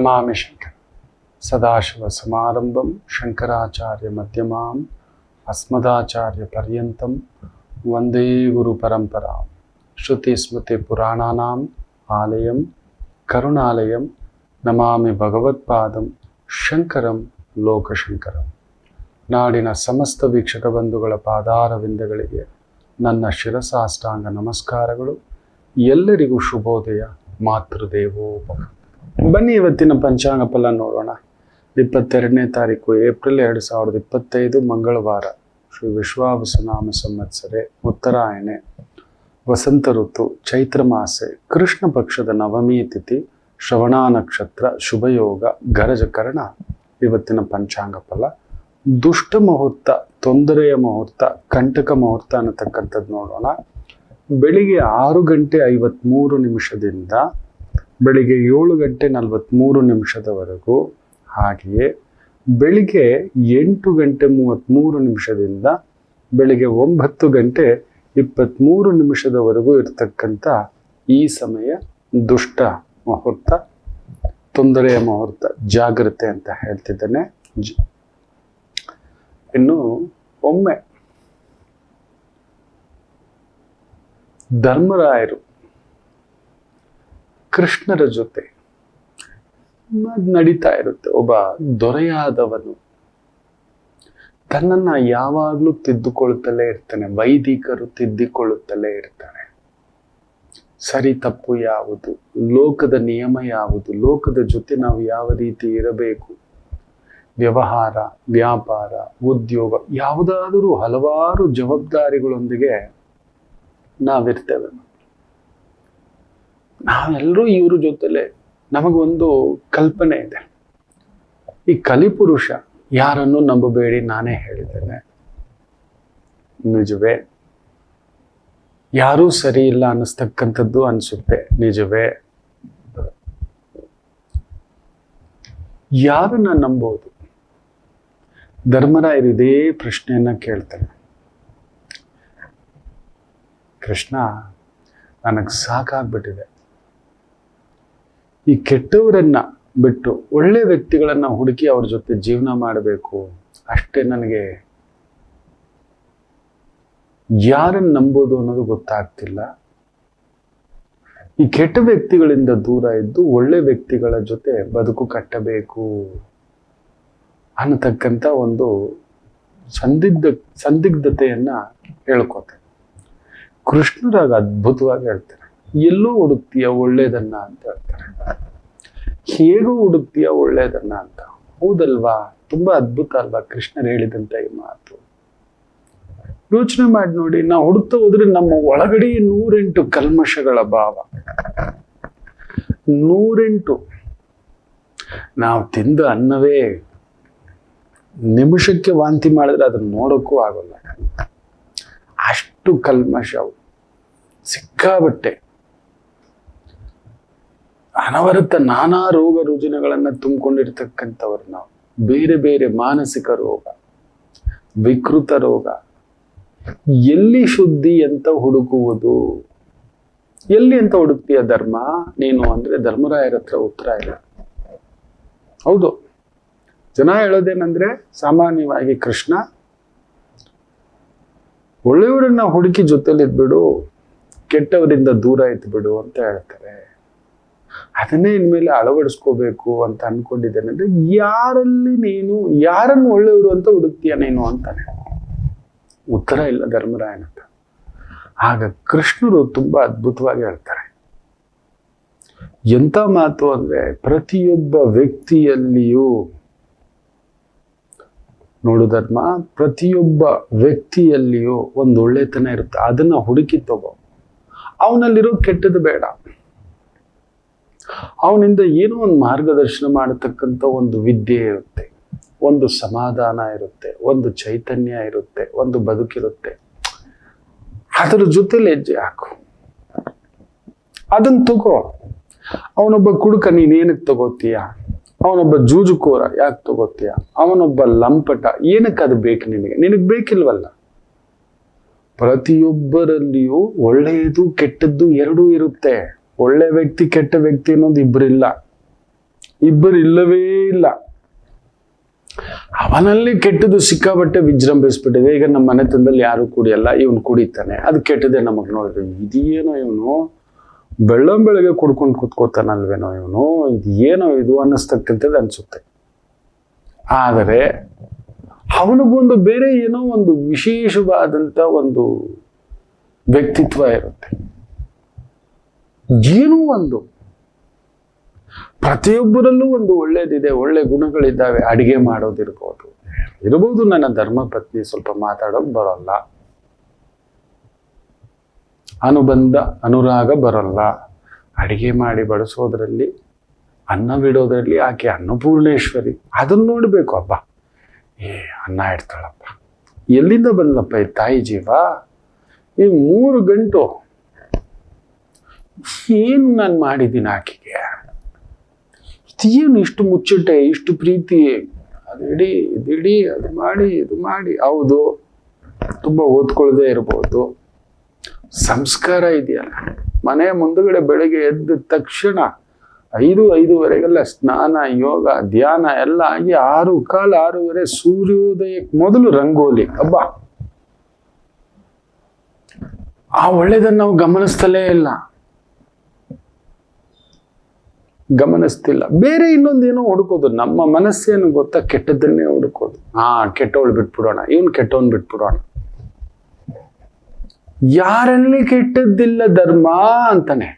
ನಮಾಮಿ ಶಂಕರ ಸದಾಶಿವ ಸಮಾರಂಭಂ ಶಂಕರಾಚಾರ್ಯ ಮಧ್ಯಮಾಂ ಅಸ್ಮದಾಚಾರ್ಯ ಪರ್ಯಂತಂ ವಂದೇ ಗುರು ಪರಂಪರಾಂ ಶ್ರುತಿ ಸ್ಮೃತಿ ಪುರಾಣಾನಾಂ ಆಲಯಂ ಕರುಣಾಲಯಂ ನಮಾಮಿ ಭಗವತ್ಪಾದಂ ಶಂಕರಂ ಲೋಕಶಂಕರಂ. ನಾಡಿನ ಸಮಸ್ತ ವೀಕ್ಷಕ ಬಂಧುಗಳ ಪಾದಾರವಿಂದಗಳಿಗೆ ನನ್ನ ಶಿರಸಾಷ್ಟಾಂಗ ನಮಸ್ಕಾರಗಳು. ಎಲ್ಲರಿಗೂ ಶುಭೋದಯ. ಮಾತೃದೇವೋಭವ. ಬನ್ನಿ ಇವತ್ತಿನ ಪಂಚಾಂಗ ಫಲ ನೋಡೋಣ. 22ನೇ ತಾರೀಕು ಏಪ್ರಿಲ್ 2025 ಮಂಗಳವಾರ. ಶ್ರೀ ವಿಶ್ವಾವಸುನಾಮ ಸಂವತ್ಸರೆ, ಉತ್ತರಾಯಣೆ, ವಸಂತ ಋತು, ಚೈತ್ರ ಮಾಸೆ, ಕೃಷ್ಣ ಪಕ್ಷದ ನವಮಿ ತಿಥಿ, ಶ್ರವಣ ನಕ್ಷತ್ರ, ಶುಭಯೋಗ, ಗರಜಕರಣ. ಇವತ್ತಿನ ಪಂಚಾಂಗ ಫಲ. ದುಷ್ಟ ಮುಹೂರ್ತ, ತೊಂದರೆಯ ಮುಹೂರ್ತ, ಕಂಟಕ ಮುಹೂರ್ತ ಅನ್ನತಕ್ಕಂಥದ್ದು ನೋಡೋಣ. ಬೆಳಿಗ್ಗೆ 6:53 ಬೆಳಿಗ್ಗೆ 7:43 ಹಾಗೆಯೇ ಬೆಳಿಗ್ಗೆ 8:33 ಬೆಳಿಗ್ಗೆ 9:23 ಇರತಕ್ಕಂಥ ಈ ಸಮಯ ದುಷ್ಟ ಮುಹೂರ್ತ, ತೊಂದರೆಯ ಮುಹೂರ್ತ. ಜಾಗ್ರತೆ ಅಂತ ಹೇಳ್ತಿದ್ದೇನೆ. ಇನ್ನು ಒಮ್ಮೆ ಧರ್ಮರಾಯರು ಕೃಷ್ಣರ ಜೊತೆ ನಡೀತಾ ಇರುತ್ತೆ. ಒಬ್ಬ ದೊರೆಯಾದವನು ತನ್ನನ್ನ ಯಾವಾಗ್ಲೂ ತಿದ್ದುಕೊಳ್ಳುತ್ತಲೇ ಇರ್ತಾನೆ. ವೈದಿಕರು ತಿದ್ದಿಕೊಳ್ಳುತ್ತಲೇ ಇರ್ತಾರೆ. ಸರಿ ತಪ್ಪು ಯಾವುದು, ಲೋಕದ ನಿಯಮ ಯಾವುದು, ಲೋಕದ ಜೊತೆ ನಾವು ಯಾವ ರೀತಿ ಇರಬೇಕು, ವ್ಯವಹಾರ, ವ್ಯಾಪಾರ, ಉದ್ಯೋಗ, ಯಾವುದಾದರೂ ಹಲವಾರು ಜವಾಬ್ದಾರಿಗಳೊಂದಿಗೆ ನಾವಿರ್ತೇವೆ. ನಾವೆಲ್ಲರೂ ಇವ್ರ ಜೊತೆಲೆ ನಮಗೊಂದು ಕಲ್ಪನೆ ಇದೆ. ಈ ಕಲಿಪುರುಷ ಯಾರನ್ನು ನಂಬಬೇಡಿ, ನಾನೇ ಹೇಳಿದ್ದೇನೆ. ನಿಜವೇ. ಯಾರೂ ಸರಿ ಇಲ್ಲ ಅನ್ನಿಸ್ತಕ್ಕಂಥದ್ದು ಅನ್ಸುತ್ತೆ. ನಿಜವೇ. ಯಾರನ್ನ ನಂಬೋದು? ಧರ್ಮರಾಯರು ಇದೇ ಪ್ರಶ್ನೆಯನ್ನ ಕೇಳ್ತಾನೆ. ಕೃಷ್ಣ, ನನಗೆ ಸಾಕಾಗ್ಬಿಟ್ಟಿದೆ. ಈ ಕೆಟ್ಟವರನ್ನ ಬಿಟ್ಟು ಒಳ್ಳೆ ವ್ಯಕ್ತಿಗಳನ್ನ ಹುಡುಕಿ ಅವ್ರ ಜೊತೆ ಜೀವನ ಮಾಡಬೇಕು. ಅಷ್ಟೇ ನನಗೆ ಯಾರನ್ನು ನಂಬೋದು ಅನ್ನೋದು ಗೊತ್ತಾಗ್ತಿಲ್ಲ. ಈ ಕೆಟ್ಟ ವ್ಯಕ್ತಿಗಳಿಂದ ದೂರ ಇದ್ದು ಒಳ್ಳೆ ವ್ಯಕ್ತಿಗಳ ಜೊತೆ ಬದುಕು ಕಟ್ಟಬೇಕು ಅನ್ನತಕ್ಕಂಥ ಒಂದು ಸಂದಿಗ್ಧತೆಯನ್ನ ಹೇಳ್ಕೋತಾರೆ. ಕೃಷ್ಣರಾಗ ಅದ್ಭುತವಾಗಿ ಹೇಳ್ತಾರೆ. ಎಲ್ಲೋ ಹುಡುಕ್ತೀಯ ಒಳ್ಳೇದನ್ನ ಅಂತ ಹೇಳ್ತಾರೆ. ಹೇಗೋ ಹುಡುಕ್ತೀಯ ಒಳ್ಳೇದನ್ನ ಅಂತ. ಹೌದಲ್ವಾ? ತುಂಬಾ ಅದ್ಭುತ ಅಲ್ವಾ ಕೃಷ್ಣರು ಹೇಳಿದಂತ ಈ ಮಾತು? ಯೋಚನೆ ಮಾಡಿ ನೋಡಿ. ನಾವು ಹುಡುಕ್ತಾ ಹೋದ್ರೆ ನಮ್ಮ ಒಳಗಡೆ 108 ಕಲ್ಮಶಗಳ ಭಾವ. 108. ನಾವು ತಿಂದ ಅನ್ನವೇ ನಿಮಿಷಕ್ಕೆ ವಾಂತಿ ಮಾಡಿದ್ರೆ ಅದನ್ನ ನೋಡೋಕ್ಕೂ ಆಗೋಲ್ಲ. ಅಷ್ಟು ಕಲ್ಮಶವು ಸಿಕ್ಕಾಬಟ್ಟೆ. ಅನವರತ ನಾನಾ ರೋಗ ರುಜಿನಗಳನ್ನ ತುಂಬಿಕೊಂಡಿರ್ತಕ್ಕಂಥವ್ರು ನಾವು. ಬೇರೆ ಬೇರೆ ಮಾನಸಿಕ ರೋಗ, ವಿಕೃತ ರೋಗ. ಎಲ್ಲಿ ಶುದ್ಧಿ ಅಂತ ಹುಡುಕುವುದು? ಎಲ್ಲಿ ಅಂತ ಹುಡುಕ್ತೀಯ ಧರ್ಮ ನೀನು ಅಂದ್ರೆ ಧರ್ಮರಾಯರ ಹತ್ರ ಉತ್ತರ ಇಲ್ಲ. ಹೌದು, ಜನ ಹೇಳೋದೇನಂದ್ರೆ ಸಾಮಾನ್ಯವಾಗಿ ಕೃಷ್ಣ ಒಳ್ಳೆಯವರನ್ನ ಹುಡುಕಿ ಜೊತೆಲಿ ಇದ್ಬಿಡು, ಕೆಟ್ಟವರಿಂದ ದೂರ ಇದ್ಬಿಡು ಅಂತ ಹೇಳ್ತಾರೆ. ಅದನ್ನೇ ಇನ್ಮೇಲೆ ಅಳವಡಿಸ್ಕೋಬೇಕು ಅಂತ ಅನ್ಕೊಂಡಿದ್ದೇನೆ. ಅಂದ್ರೆ ಯಾರಲ್ಲಿ ನೀನು ಯಾರನ್ನು ಒಳ್ಳೆಯವರು ಅಂತ ಹುಡುಕ್ತೀಯ ನೀನು ಅಂತಾನೆ. ಉತ್ತರ ಇಲ್ಲ ಧರ್ಮರಾಯನ ಹತ್ರ. ಆಗ ಕೃಷ್ಣರು ತುಂಬಾ ಅದ್ಭುತವಾಗಿ ಹೇಳ್ತಾರೆ. ಎಂತ ಮಾತು ಅಂದ್ರೆ, ಪ್ರತಿಯೊಬ್ಬ ವ್ಯಕ್ತಿಯಲ್ಲಿಯೂ ನೋಡು ಧರ್ಮ, ಪ್ರತಿಯೊಬ್ಬ ವ್ಯಕ್ತಿಯಲ್ಲಿಯೂ ಒಂದು ಒಳ್ಳೆತನ ಇರುತ್ತೆ. ಅದನ್ನ ಹುಡುಕಿ ತಗೋ. ಅವನಲ್ಲಿರೋ ಕೆಟ್ಟದ್ದು ಬೇಡ. ಅವನಿಂದ ಏನೋ ಒಂದು ಮಾರ್ಗದರ್ಶನ ಮಾಡತಕ್ಕಂಥ ಒಂದು ವಿದ್ಯೆ ಇರುತ್ತೆ, ಒಂದು ಸಮಾಧಾನ ಇರುತ್ತೆ, ಒಂದು ಚೈತನ್ಯ ಇರುತ್ತೆ, ಒಂದು ಬದುಕಿರುತ್ತೆ. ಅದರ ಜೊತೆಲಿ ಹೆಜ್ಜೆ ಹಾಕು. ಅದನ್ನ ತಗೋ. ಅವನೊಬ್ಬ ಕುಡುಕ, ನೀನೇನಕ್ಕೆ ತಗೋತೀಯ? ಅವನೊಬ್ಬ ಜೂಜುಕೋರ, ಯಾಕೆ ತಗೋತೀಯ? ಅವನೊಬ್ಬ ಲಂಪಟ, ಏನಕ್ಕೆ ಅದು ಬೇಕು ನಿನಗೆ? ನಿನಗೆ ಬೇಕಿಲ್ವಲ್ಲ. ಪ್ರತಿಯೊಬ್ಬರಲ್ಲಿಯೂ ಒಳ್ಳೆಯದು ಕೆಟ್ಟದ್ದು ಎರಡೂ ಇರುತ್ತೆ. ಒಳ್ಳೆ ವ್ಯಕ್ತಿ ಕೆಟ್ಟ ವ್ಯಕ್ತಿ ಅನ್ನೋದು ಇಬ್ಬರಿಲ್ಲ. ಇಬ್ಬರು ಇಲ್ಲವೇ ಇಲ್ಲ. ಅವನಲ್ಲಿ ಕೆಟ್ಟದ್ದು ಸಿಕ್ಕಾಬಟ್ಟೆ ವಿಜೃಂಭಿಸ್ಬಿಟ್ಟಿದೆ. ಈಗ ನಮ್ಮ ಮನೆತನದಲ್ಲಿ ಯಾರು ಕುಡಿಯಲ್ಲ, ಇವನು ಕುಡಿತಾನೆ, ಅದು ಕೆಟ್ಟದೆ ನಮಗ್ ನೋಡಿದ್ರೆ ಇದೇನೋ ಇವನು ಬೆಳ್ಳಂಬೆಳಗ್ಗೆ ಕುಡ್ಕೊಂಡು ಕುತ್ಕೋತಾನಲ್ವೇನೋ ಇವನು, ಇದು ಏನೋ ಇದು ಅನ್ನಿಸ್ತಕ್ಕಂಥದ್ದು ಅನ್ಸುತ್ತೆ. ಆದರೆ ಅವನಿಗೊಂದು ಬೇರೆ ಏನೋ ಒಂದು ವಿಶೇಷವಾದಂತ ಒಂದು ವ್ಯಕ್ತಿತ್ವ ಇರುತ್ತೆ. ಏನೋ ಒಂದು ಪ್ರತಿಯೊಬ್ಬರಲ್ಲೂ ಒಂದು ಒಳ್ಳೇದಿದೆ, ಒಳ್ಳೆ ಗುಣಗಳಿದ್ದಾವೆ. ಅಡಿಗೆ ಮಾಡೋದಿರ್ಬೋದು, ಇರಬಹುದು ನನ್ನ ಧರ್ಮಪತ್ನಿ ಸ್ವಲ್ಪ ಮಾತಾಡೋಕ್ ಬರೋಲ್ಲ, ಅನುಬಂಧ ಅನುರಾಗ ಬರೋಲ್ಲ, ಅಡಿಗೆ ಮಾಡಿ ಬಡಿಸೋದ್ರಲ್ಲಿ ಅನ್ನ ಬಿಡೋದ್ರಲ್ಲಿ ಆಕೆ ಅನ್ನಪೂರ್ಣೇಶ್ವರಿ. ಅದನ್ನ ನೋಡ್ಬೇಕು. ಹಬ್ಬ ಅನ್ನ ಇಡ್ತಾಳಪ್ಪ, ಎಲ್ಲಿಂದ ಬಂದಪ್ಪ ಈ ತಾಯಿ ಜೀವ, ಈ 3 ಗಂಟು ಏನು ನಾನು ಮಾಡಿದ್ದೀನಿ ಆಕೆಗೆ, ಏನು ಇಷ್ಟು ಮುಚ್ಚಟೆ, ಇಷ್ಟು ಪ್ರೀತಿ, ಅದಿಡಿ ಇದಿಡಿ, ಅದು ಮಾಡಿ ಇದು ಮಾಡಿ. ಹೌದು, ತುಂಬಾ ಓದ್ಕೊಳ್ಳದೆ ಇರ್ಬೋದು, ಸಂಸ್ಕಾರ ಇದೆಯಲ್ಲ. ಮನೆ ಮುಂದುಗಡೆ ಬೆಳಗ್ಗೆ ಎದ್ದ ತಕ್ಷಣ 5-5:30 ಸ್ನಾನ, ಯೋಗ, ಧ್ಯಾನ ಎಲ್ಲ ಆಗಿ 6:15-6:30 ಸೂರ್ಯೋದಯಕ್ಕೆ ಮೊದಲು ರಂಗೋಲಿ. ಹಬ್ಬ ಆ ಒಳ್ಳೇದನ್ನ ನಾವು ಗಮನಿಸ್ತಲೇ ಇಲ್ಲ, ಗಮನಿಸ್ತಿಲ್ಲ. ಬೇರೆ ಇನ್ನೊಂದೇನೋ ಹುಡುಕೋದು. ನಮ್ಮ ಮನಸ್ಸೇನು ಗೊತ್ತಾ, ಕೆಟ್ಟದ್ದನ್ನೇ ಹುಡುಕೋದು. ಕೆಟ್ಟವಳು ಬಿಟ್ಬಿಡೋಣ, ಇವನ್ ಕೆಟ್ಟವನ್ ಬಿಟ್ಬಿಡೋಣ. ಯಾರಲ್ಲಿ ಕೆಟ್ಟದ್ದಿಲ್ಲ ಧರ್ಮ ಅಂತಾನೆ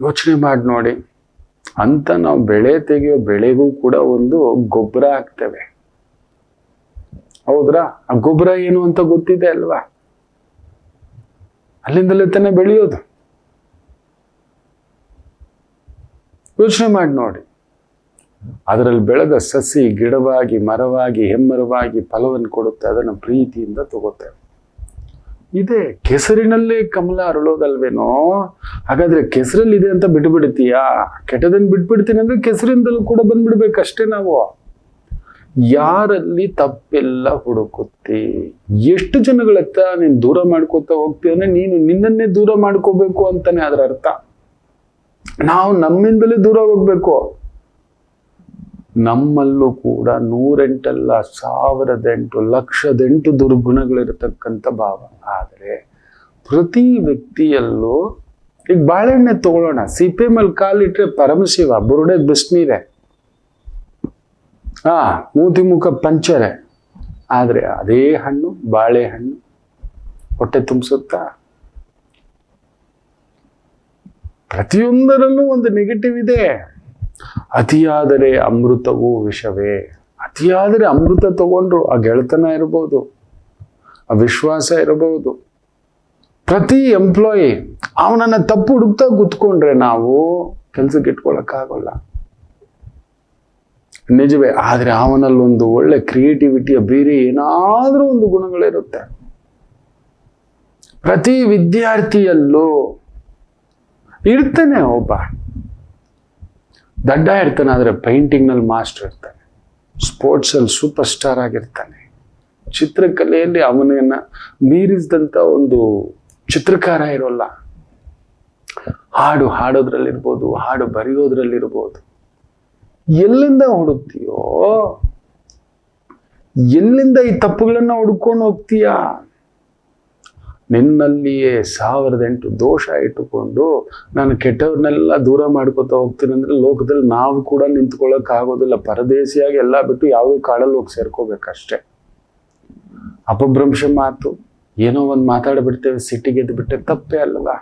ಯೋಚನೆ ಮಾಡಿ ನೋಡಿ. ಅಂತ ನಾವು ಬೆಳೆ ತೆಗೆಯೋ ಬೆಳೆಗೂ ಕೂಡ ಒಂದು ಗೊಬ್ಬರ ಹಾಕ್ತೇವೆ. ಹೌದ್ರಾ? ಆ ಗೊಬ್ಬರ ಏನು ಅಂತ ಗೊತ್ತಿದೆ ಅಲ್ವಾ? ಅಲ್ಲಿಂದಲೇ ತಾನೇ ಬೆಳೆಯೋದು. ಯೋಚನೆ ಮಾಡಿ ನೋಡಿ. ಅದರಲ್ಲಿ ಬೆಳೆದ ಸಸಿ ಗಿಡವಾಗಿ, ಮರವಾಗಿ, ಹೆಮ್ಮರವಾಗಿ ಫಲವನ್ನು ಕೊಡುತ್ತೆ. ಅದನ್ನು ಪ್ರೀತಿಯಿಂದ ತಗೋತೇವೆ. ಇದೆ ಕೆಸರಿನಲ್ಲೇ ಕಮಲ ಅರಳೋದಲ್ವೇನೋ? ಹಾಗಾದ್ರೆ ಕೆಸರಲ್ಲಿ ಇದೆ ಅಂತ ಬಿಟ್ಬಿಡ್ತೀಯಾ? ಕೆಟ್ಟದನ್ನ ಬಿಟ್ಬಿಡ್ತೀನಿ ಅಂದ್ರೆ ಕೆಸರಿಂದಲೂ ಕೂಡ ಬಂದ್ಬಿಡ್ಬೇಕಷ್ಟೇ ನಾವು. ಯಾರಲ್ಲಿ ತಪ್ಪೆಲ್ಲ ಹುಡುಕುತ್ತಿ, ಎಷ್ಟು ಜನಗಳತ್ತ ನೀನ್ ದೂರ ಮಾಡ್ಕೋತಾ ಹೋಗ್ತೀಯ ಅಂದ್ರೆ ನೀನು ನಿನ್ನನ್ನೇ ದೂರ ಮಾಡ್ಕೋಬೇಕು ಅಂತಾನೆ ಅದರ ಅರ್ಥ. ನಾವು ನಮ್ಮಿಂದಲೇ ದೂರ ಹೋಗ್ಬೇಕು. ನಮ್ಮಲ್ಲೂ ಕೂಡ 108 ಅಲ್ಲ, 1008, 1,08 ದುರ್ಗುಣಗಳಿರತಕ್ಕಂಥ ಭಾವ. ಆದರೆ ಪ್ರತಿ ವ್ಯಕ್ತಿಯಲ್ಲೂ, ಈಗ ಬಾಳೆಹಣ್ಣೆ ತಗೊಳ್ಳೋಣ, ಸಿಪೆ ಮೇಲೆ ಕಾಲಿಟ್ರೆ ಪರಮಶಿವ, ಬುರುಡೆ ಬಿಸ್ನೀರೆ, ಮೂತಿ ಮುಖ ಪಂಚರೆ. ಆದ್ರೆ ಅದೇ ಹಣ್ಣು, ಬಾಳೆಹಣ್ಣು ಹೊಟ್ಟೆ ತುಂಬಿಸುತ್ತಾ? ಪ್ರತಿಯೊಂದರಲ್ಲೂ ಒಂದು ನೆಗೆಟಿವ್ ಇದೆ. ಅತಿಯಾದರೆ ಅಮೃತವೂ ವಿಷವೇ. ಅತಿಯಾದರೆ ಅಮೃತ ತಗೊಂಡ್ರು ಆ ಗೆಳೆತನ ಇರಬಹುದು, ಆ ವಿಶ್ವಾಸ ಇರಬಹುದು. ಪ್ರತಿ ಎಂಪ್ಲಾಯಿ ಅವನನ್ನ ತಪ್ಪು ಹುಡುಕ್ತಾ ಕೂತ್ಕೊಂಡ್ರೆ ನಾವು ಕೆಲ್ಸಕ್ಕೆ ಇಟ್ಕೊಳಕ್ಕಾಗಲ್ಲ. ನಿಜವೇ. ಆದ್ರೆ ಅವನಲ್ಲಿ ಒಂದು ಒಳ್ಳೆ ಕ್ರಿಯೇಟಿವಿಟಿಯ ಬೇರೆ ಏನಾದ್ರೂ ಒಂದು ಗುಣಗಳಿರುತ್ತೆ. ಪ್ರತಿ ವಿದ್ಯಾರ್ಥಿಯಲ್ಲೂ ಇರ್ತಾನೆ ಒಬ್ಬ ದಡ್ಡ ಇರ್ತಾನೆ, ಆದ್ರೆ ಪೇಂಟಿಂಗ್ ನಲ್ಲಿ ಮಾಸ್ಟರ್ ಇರ್ತಾನೆ, ಸ್ಪೋರ್ಟ್ಸ್ ಅಲ್ಲಿ ಸೂಪರ್ ಸ್ಟಾರ್ ಆಗಿರ್ತಾನೆ, ಚಿತ್ರಕಲೆಯಲ್ಲಿ ಅವನನ್ನ ಮೀರಿಸಿದಂತ ಒಂದು ಚಿತ್ರಕಾರ ಇರೋಲ್ಲ. ಹಾಡು ಹಾಡೋದ್ರಲ್ಲಿರ್ಬೋದು, ಹಾಡು ಬರೆಯೋದ್ರಲ್ಲಿರ್ಬೋದು. ಎಲ್ಲಿಂದ ಹುಡುಕ್ತೀಯೋ, ಎಲ್ಲಿಂದ ಈ ತಪ್ಪುಗಳನ್ನ ಹುಡ್ಕೊಂಡು ಹೋಗ್ತೀಯಾ? ನಿನ್ನಲ್ಲಿಯೇ 1008 ದೋಷ ಇಟ್ಟುಕೊಂಡು ನಾನು ಕೆಟ್ಟವ್ರನ್ನೆಲ್ಲ ದೂರ ಮಾಡ್ಕೊತಾ ಹೋಗ್ತೀನಿ ಅಂದ್ರೆ ಲೋಕದಲ್ಲಿ ನಾವು ಕೂಡ ನಿಂತ್ಕೊಳ್ಳಕ್ ಆಗೋದಿಲ್ಲ. ಪರದೇಶಿಯಾಗಿ ಎಲ್ಲ ಬಿಟ್ಟು ಯಾವುದೋ ಕಾಡಲ್ಲಿ ಹೋಗಿ ಸೇರ್ಕೋಬೇಕಷ್ಟೆ. ಅಪಭ್ರಂಶ ಮಾತು, ಏನೋ ಒಂದು ಮಾತಾಡ್ಬಿಡ್ತೇವೆ, ಸಿಟ್ಟಿಗೆದ್ದು ಬಿಟ್ಟೆ, ತಪ್ಪೇ ಅಲ್ವಾ?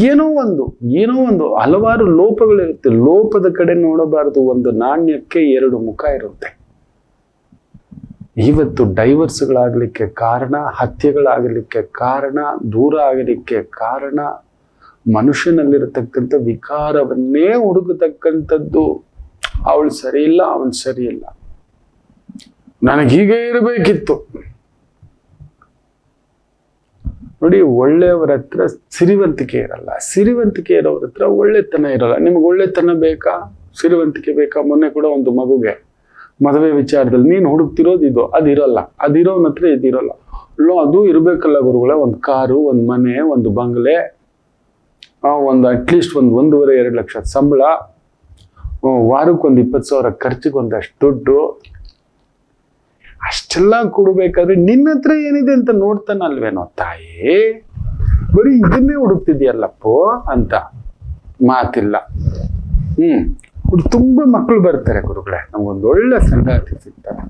ಏನೋ ಒಂದು ಹಲವಾರು ಲೋಪಗಳಿರುತ್ತೆ. ಲೋಪದ ಕಡೆ ನೋಡಬಾರದು. ಒಂದು ನಾಣ್ಯಕ್ಕೆ 2 ಮುಖ ಇರುತ್ತೆ. ಇವತ್ತು ಡೈವರ್ಸ್ಗಳಾಗಲಿಕ್ಕೆ ಕಾರಣ, ಹತ್ಯೆಗಳಾಗಲಿಕ್ಕೆ ಕಾರಣ, ದೂರ ಆಗಲಿಕ್ಕೆ ಕಾರಣ ಮನುಷ್ಯನಲ್ಲಿರತಕ್ಕಂಥ ವಿಕಾರವನ್ನೇ ಹುಡುಕತಕ್ಕಂಥದ್ದು. ಅವಳು ಸರಿ ಇಲ್ಲ, ಅವನು ಸರಿ ಇಲ್ಲ, ನನಗೆ ಹೀಗೆ ಇರಬೇಕಿತ್ತು. ನೋಡಿ, ಒಳ್ಳೆಯವರ ಹತ್ರ ಸಿರಿವಂತಿಕೆ ಇರಲ್ಲ, ಸಿರಿವಂತಿಕೆ ಇರೋರ ಹತ್ರ ಒಳ್ಳೆತನ ಇರಲ್ಲ. ನಿಮ್ಗೆ ಒಳ್ಳೆತನ ಬೇಕಾ, ಸಿರಿವಂತಿಕೆ ಬೇಕಾ? ಮೊನ್ನೆ ಕೂಡ ಒಂದು ಮಗುಗೆ ಮದುವೆ ವಿಚಾರದಲ್ಲಿ ನೀನು ಹುಡುಕ್ತಿರೋದು ಇದು, ಅದಿರಲ್ಲ, ಅದಿರೋನ ಹತ್ರ ಇದಿರಲ್ಲ. ಅದು ಇರ್ಬೇಕಲ್ಲ ಗುರುಗಳೇ, ಒಂದು ಕಾರು, ಒಂದು ಮನೆ, ಒಂದು ಬಂಗ್ಲೆ, ಒಂದು ಅಟ್ಲೀಸ್ಟ್ 1.5-2 ಲಕ್ಷ ಸಂಬಳ, ವಾರಕ್ಕೆ 20,000 ಖರ್ಚಿಗೆ ಒಂದಷ್ಟು ದುಡ್ಡು, ಅಷ್ಟೆಲ್ಲ ಕೊಡ್ಬೇಕಾದ್ರೆ ನಿನ್ನ ಹತ್ರ ಏನಿದೆ ಅಂತ ನೋಡ್ತಾನಲ್ವೇನೋ ತಾಯಿ, ಬರೀ ಇದನ್ನೇ ಹುಡುಕ್ತಿದ್ಯಲ್ಲಪ್ಪೋ ಅಂತ ಮಾತಿಲ್ಲ. ತುಂಬಾ ಮಕ್ಕಳು ಬರ್ತಾರೆ ಗುರುಗಳೇ, ನಮ್ಗೊಂದು ಒಳ್ಳೆ ಸಂಗಾತಿ ಸಿಗ್ತಾರೆ,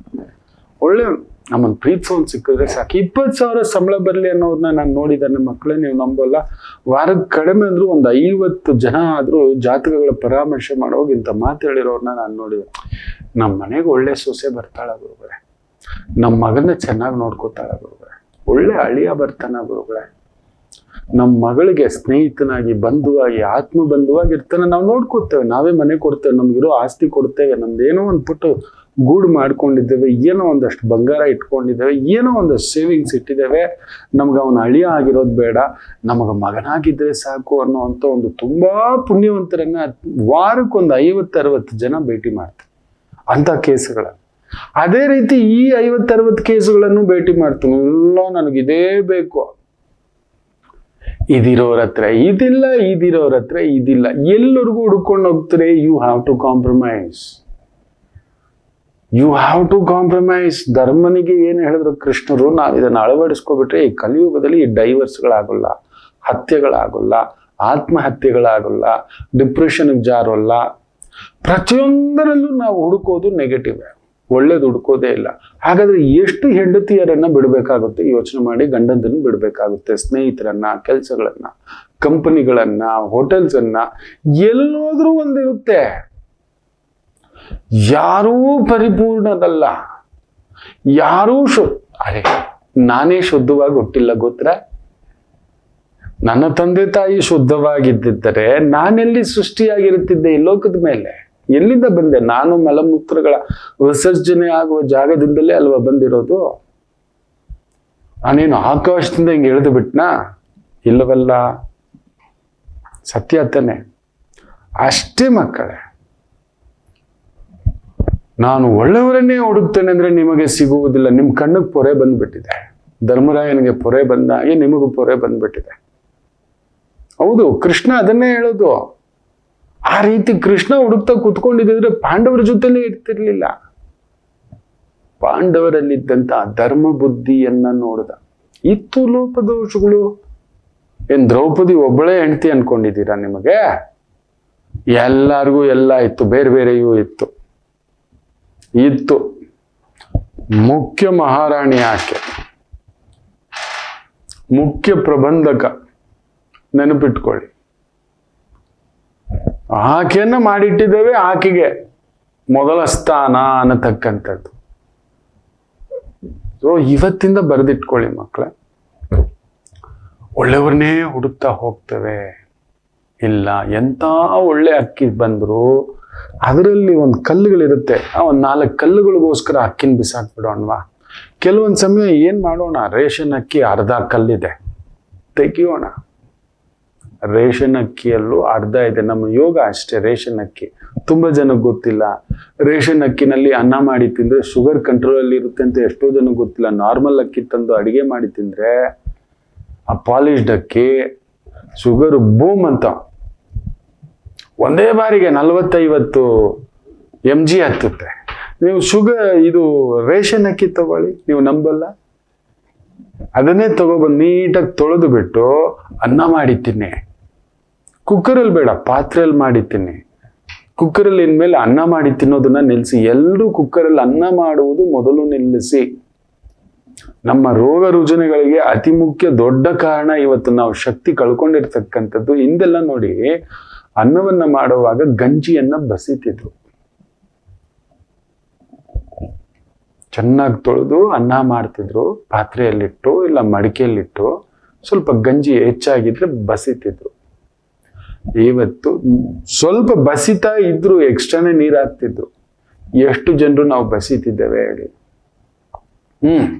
ಒಳ್ಳೆ ನಮ್ಮನ್ನು ಪ್ರೀತಿಸೋನ್ ಸಿಕ್ಕಿದ್ರೆ ಸಾಕು. 20,000 ಸಂಬಳ ಬರಲಿ ಅನ್ನೋದನ್ನ ನಾನು ನೋಡಿದ್ದಾನೆ ಮಕ್ಕಳೇ, ನೀವು ನಂಬೋಲ್ಲ. ವಾರಕ್ಕೆ ಕಡಿಮೆ ಅಂದ್ರೂ 50 ಜನ ಆದ್ರೂ ಜಾತಕಗಳ ಪರಾಮರ್ಶೆ ಮಾಡೋವಾಗ ಇಂಥ ಮಾತು ಹೇಳಿರೋರ್ನ ನಾನು ನೋಡಿದೆ. ನಮ್ಮ ಮನೆಗೆ ಒಳ್ಳೆ ಸೊಸೆ ಬರ್ತಾಳ ಗುರುಗಳೇ, ನಮ್ಮ ಮಗನ ಚೆನ್ನಾಗಿ ನೋಡ್ಕೋತಾಳ ಗುರುಗಳೇ, ಒಳ್ಳೆ ಅಳಿಯ ಬರ್ತಾನ ಗುರುಗಳೇ, ನಮ್ಮ ಮಗಳಿಗೆ ಸ್ನೇಹಿತನಾಗಿ, ಬಂಧುವಾಗಿ, ಆತ್ಮ ಬಂಧುವಾಗಿ ಇರ್ತಾನೆ. ನಾವು ನೋಡ್ಕೋತೇವೆ, ನಾವೇ ಮನೆ ಕೊಡ್ತೇವೆ, ನಮ್ಗಿರೋ ಆಸ್ತಿ ಕೊಡ್ತೇವೆ, ನಮ್ದೇನೋ ಒಂದು ಪುಟ್ಟು ಗೂಡು ಮಾಡ್ಕೊಂಡಿದ್ದೇವೆ, ಏನೋ ಒಂದಷ್ಟು ಬಂಗಾರ ಇಟ್ಕೊಂಡಿದ್ದೇವೆ, ಏನೋ ಒಂದಷ್ಟು ಸೇವಿಂಗ್ಸ್ ಇಟ್ಟಿದ್ದೇವೆ. ನಮ್ಗೆ ಅವನ ಅಳಿಯ ಆಗಿರೋದು ಬೇಡ, ನಮಗೆ ಮಗನಾಗಿದ್ರೆ ಸಾಕು ಅನ್ನೋವಂಥ ಒಂದು ತುಂಬಾ ಪುಣ್ಯವಂತರನ್ನ ವಾರಕ್ಕೆ 50-60 ಜನ ಭೇಟಿ ಮಾಡ್ತಾರೆ ಅಂತ ಕೇಸುಗಳನ್ನು. ಅದೇ ರೀತಿ ಈ 50-60 ಕೇಸುಗಳನ್ನು ಭೇಟಿ ಮಾಡ್ತೀನಿ. ಎಲ್ಲ ನನಗಿದೇ ಬೇಕು, ಇದಿರೋರ ಹತ್ರ ಇದಿಲ್ಲ, ಇದಿರೋರ ಹತ್ರ ಇದಿಲ್ಲ, ಎಲ್ಲರಿಗೂ ಹುಡ್ಕೊಂಡು ಹೋಗ್ತಾರೆ. You have to compromise, you have to compromise. ಧರ್ಮನಿಗೆ ಏನು ಹೇಳಿದ್ರು ಕೃಷ್ಣರು, ನಾವು ಇದನ್ನು ಅಳವಡಿಸ್ಕೊಬಿಟ್ರೆ ಈ ಕಲಿಯುಗದಲ್ಲಿ ಈ ಡೈವರ್ಸ್ಗಳಾಗಲ್ಲ, ಹತ್ಯೆಗಳಾಗಲ್ಲ, ಆತ್ಮಹತ್ಯೆಗಳಾಗಲ್ಲ, ಡಿಪ್ರೆಷನ್ಗೆ ಜಾರೋಲ್ಲ. ಪ್ರತಿಯೊಂದರಲ್ಲೂ ನಾವು ಹುಡುಕೋದು ನೆಗೆಟಿವ್, ಒಳ್ಳೇದು ಹುಡುಕೋದೇ ಇಲ್ಲ. ಹಾಗಾದ್ರೆ ಎಷ್ಟು ಹೆಂಡತಿಯರನ್ನ ಬಿಡಬೇಕಾಗುತ್ತೆ ಯೋಚನೆ ಮಾಡಿ. ಗಂಡಂದನ್ನು ಬಿಡಬೇಕಾಗುತ್ತೆ, ಸ್ನೇಹಿತರನ್ನ, ಕೆಲಸಗಳನ್ನ, ಕಂಪನಿಗಳನ್ನ, ಹೋಟೆಲ್ಸ್ ಅನ್ನ, ಎಲ್ಲೋದ್ರೂ ಒಂದಿರುತ್ತೆ. ಯಾರೂ ಪರಿಪೂರ್ಣದಲ್ಲ, ಯಾರೂ ಅರೆ ನಾನೇ ಶುದ್ಧವಾಗಿ ಹುಟ್ಟಿಲ್ಲ ಗೊತ್ತಾ? ನನ್ನ ತಂದೆ ತಾಯಿ ಶುದ್ಧವಾಗಿದ್ದಿದ್ದರೆ ನಾನೆಲ್ಲಿ ಸೃಷ್ಟಿಯಾಗಿರುತ್ತಿದ್ದೆ ಈ ಲೋಕದ ಮೇಲೆ? ಎಲ್ಲಿಂದ ಬಂದೆ? ನಾನು ಮಲಮೂತ್ರಗಳ ವಿಸರ್ಜನೆ ಆಗುವ ಜಾಗದಿಂದಲೇ ಅಲ್ವಾ ಬಂದಿರೋದು. ನಾನೇನು ಆಕಾಶದಿಂದ ಹಿಂಗೆ ಇಳಿದು ಬಿಟ್ನಾ? ಇಲ್ಲವಲ್ಲ, ಸತ್ಯ ತಾನೆ. ಅಷ್ಟೇ ಮಕ್ಕಳೇ, ನಾನು ಒಳ್ಳೆಯವರನ್ನೇ ಹುಡುಕ್ತೇನೆ ಅಂದ್ರೆ ನಿಮಗೆ ಸಿಗುವುದಿಲ್ಲ. ನಿಮ್ಮ ಕಣ್ಣಿಗೆ ಪೊರೆ ಬಂದ್ಬಿಟ್ಟಿದೆ, ಧರ್ಮರಾಯನಿಗೆ ಪೊರೆ ಬಂದಾಗೆ ನಿಮಗೂ ಪೊರೆ ಬಂದ್ಬಿಟ್ಟಿದೆ. ಹೌದು, ಕೃಷ್ಣ ಅದನ್ನೇ ಹೇಳೋದು. ಆ ರೀತಿ ಕೃಷ್ಣ ಹುಡುಕ್ತಾ ಕುತ್ಕೊಂಡಿದ್ರೆ ಪಾಂಡವರ ಜೊತೆಲೇ ಇರ್ತಿರ್ಲಿಲ್ಲ. ಪಾಂಡವರಲ್ಲಿದ್ದಂತ ಧರ್ಮ ಬುದ್ಧಿಯನ್ನ ನೋಡಿದ. ಇತ್ತು ಲೋಪದೋಷಗಳು. ಏನ್ ದ್ರೌಪದಿ ಒಬ್ಬಳೇ ಹೆಂಡತಿ ಅನ್ಕೊಂಡಿದ್ದೀರಾ ನಿಮಗೆ? ಎಲ್ಲಾರ್ಗೂ ಎಲ್ಲ ಇತ್ತು, ಬೇರೆ ಬೇರೆಯೂ ಇತ್ತು. ಮುಖ್ಯ ಮಹಾರಾಣಿ ಆಕೆ, ಮುಖ್ಯ ಪ್ರಬಂಧಕ, ನೆನಪಿಟ್ಕೊಳ್ಳಿ. ಆಕೆಯನ್ನ ಮಾಡಿಟ್ಟಿದ್ದೇವೆ, ಆಕೆಗೆ ಮೊದಲ ಸ್ಥಾನ ಅನ್ನತಕ್ಕಂಥದ್ದು. ಸೊ ಇವತ್ತಿಂದ ಬರೆದಿಟ್ಕೊಳ್ಳಿ ಮಕ್ಕಳೇ. ಒಳ್ಳೆಯವ್ರನ್ನೇ ಹುಡುಕ್ತಾ ಹೋಗ್ತೇವೆ. ಇಲ್ಲ, ಎಂತ ಒಳ್ಳೆ ಅಕ್ಕಿ ಬಂದ್ರು ಅದರಲ್ಲಿ ಒಂದು ಕಲ್ಲುಗಳಿರುತ್ತೆ, ಆ 4 ಕಲ್ಲುಗಳಿಗೋಸ್ಕರ ಅಕ್ಕಿನ ಬಿಸಾಕ್ಬಿಡೋಣವಾ? ಕೆಲವೊಂದು ಸಮಯ ಏನ್ ಮಾಡೋಣ, ರೇಷನ್ ಅಕ್ಕಿ ಅರ್ಧ ಕಲ್ಲಿದೆ, ತೆಗಿಯೋಣ. ರೇಷನ್ ಅಕ್ಕಿಯಲ್ಲೂ ಅರ್ಧ ಇದೆ. ನಮ್ಮ ಯೋಗ ಅಷ್ಟೇ. ರೇಷನ್ ಅಕ್ಕಿ ತುಂಬಾ ಜನಕ್ಕೆ ಗೊತ್ತಿಲ್ಲ. ರೇಷನ್ ಅಕ್ಕಿನಲ್ಲಿ ಅನ್ನ ಮಾಡಿ ತಿಂದ್ರೆ ಶುಗರ್ ಕಂಟ್ರೋಲ್ ಅಲ್ಲಿ ಇರುತ್ತೆ ಅಂತ ಎಷ್ಟೋ ಜನಕ್ಕೆ ಗೊತ್ತಿಲ್ಲ. ನಾರ್ಮಲ್ ಅಕ್ಕಿ ತಂದು ಅಡಿಗೆ ಮಾಡಿ ತಿಂದ್ರೆ, ಆ ಪಾಲಿಶ್ಡ್ ಅಕ್ಕಿ ಶುಗರ್ ಬೂಮ್ ಅಂತ ಒಂದೇ ಬಾರಿಗೆ 40-50 mg ಹತ್ತುತ್ತೆ. ನೀವು ಇದು ರೇಷನ್ ಅಕ್ಕಿ ತಗೊಳ್ಳಿ, ನೀವು ನಂಬಲ್ಲ. ಅದನ್ನೇ ತಗೊಬಂದು ನೀಟಾಗಿ ತೊಳೆದು ಬಿಟ್ಟು ಅನ್ನ ಮಾಡಿತೀನಿ. ಕುಕ್ಕರಲ್ಲಿ ಬೇಡ, ಪಾತ್ರೆಯಲ್ಲಿ ಮಾಡಿತೀನಿ. ಕುಕ್ಕರಲ್ಲಿ ಇನ್ಮೇಲೆ ಅನ್ನ ಮಾಡಿ ತಿನ್ನೋದನ್ನ ನಿಲ್ಲಿಸಿ. ಎಲ್ಲರೂ ಕುಕ್ಕರಲ್ಲಿ ಅನ್ನ ಮಾಡುವುದು ಮೊದಲು ನಿಲ್ಲಿಸಿ. ನಮ್ಮ ರೋಗ ರುಜಿನಗಳಿಗೆ ಅತಿ ಮುಖ್ಯ ದೊಡ್ಡ ಕಾರಣ ಇವತ್ತು ನಾವು ಶಕ್ತಿ ಕಳ್ಕೊಂಡಿರ್ತಕ್ಕಂಥದ್ದು. ಹಿಂದೆಲ್ಲ ನೋಡಿ, ಅನ್ನವನ್ನ ಮಾಡುವಾಗ ಗಂಜಿಯನ್ನ ಬಸಿತಿದ್ರು. ಚೆನ್ನಾಗಿ ತೊಳೆದು ಅನ್ನ ಮಾಡ್ತಿದ್ರು, ಪಾತ್ರೆಯಲ್ಲಿಟ್ಟು ಇಲ್ಲ ಮಡಿಕೆಯಲ್ಲಿಟ್ಟು. ಸ್ವಲ್ಪ ಗಂಜಿ ಹೆಚ್ಚಾಗಿದ್ರೆ ಬಸಿತಿದ್ರು. ಇವತ್ತು ಸ್ವಲ್ಪ ಬಸಿತಾ ಇದ್ರು, ಎಕ್ಸ್ಟ್ರಾನೇ ನೀರು ಹಾಕ್ತಿದ್ರು. ಎಷ್ಟು ಜನರು ನಾವು ಬಸಿತಿದ್ದೇವೆ ಹೇಳಿ?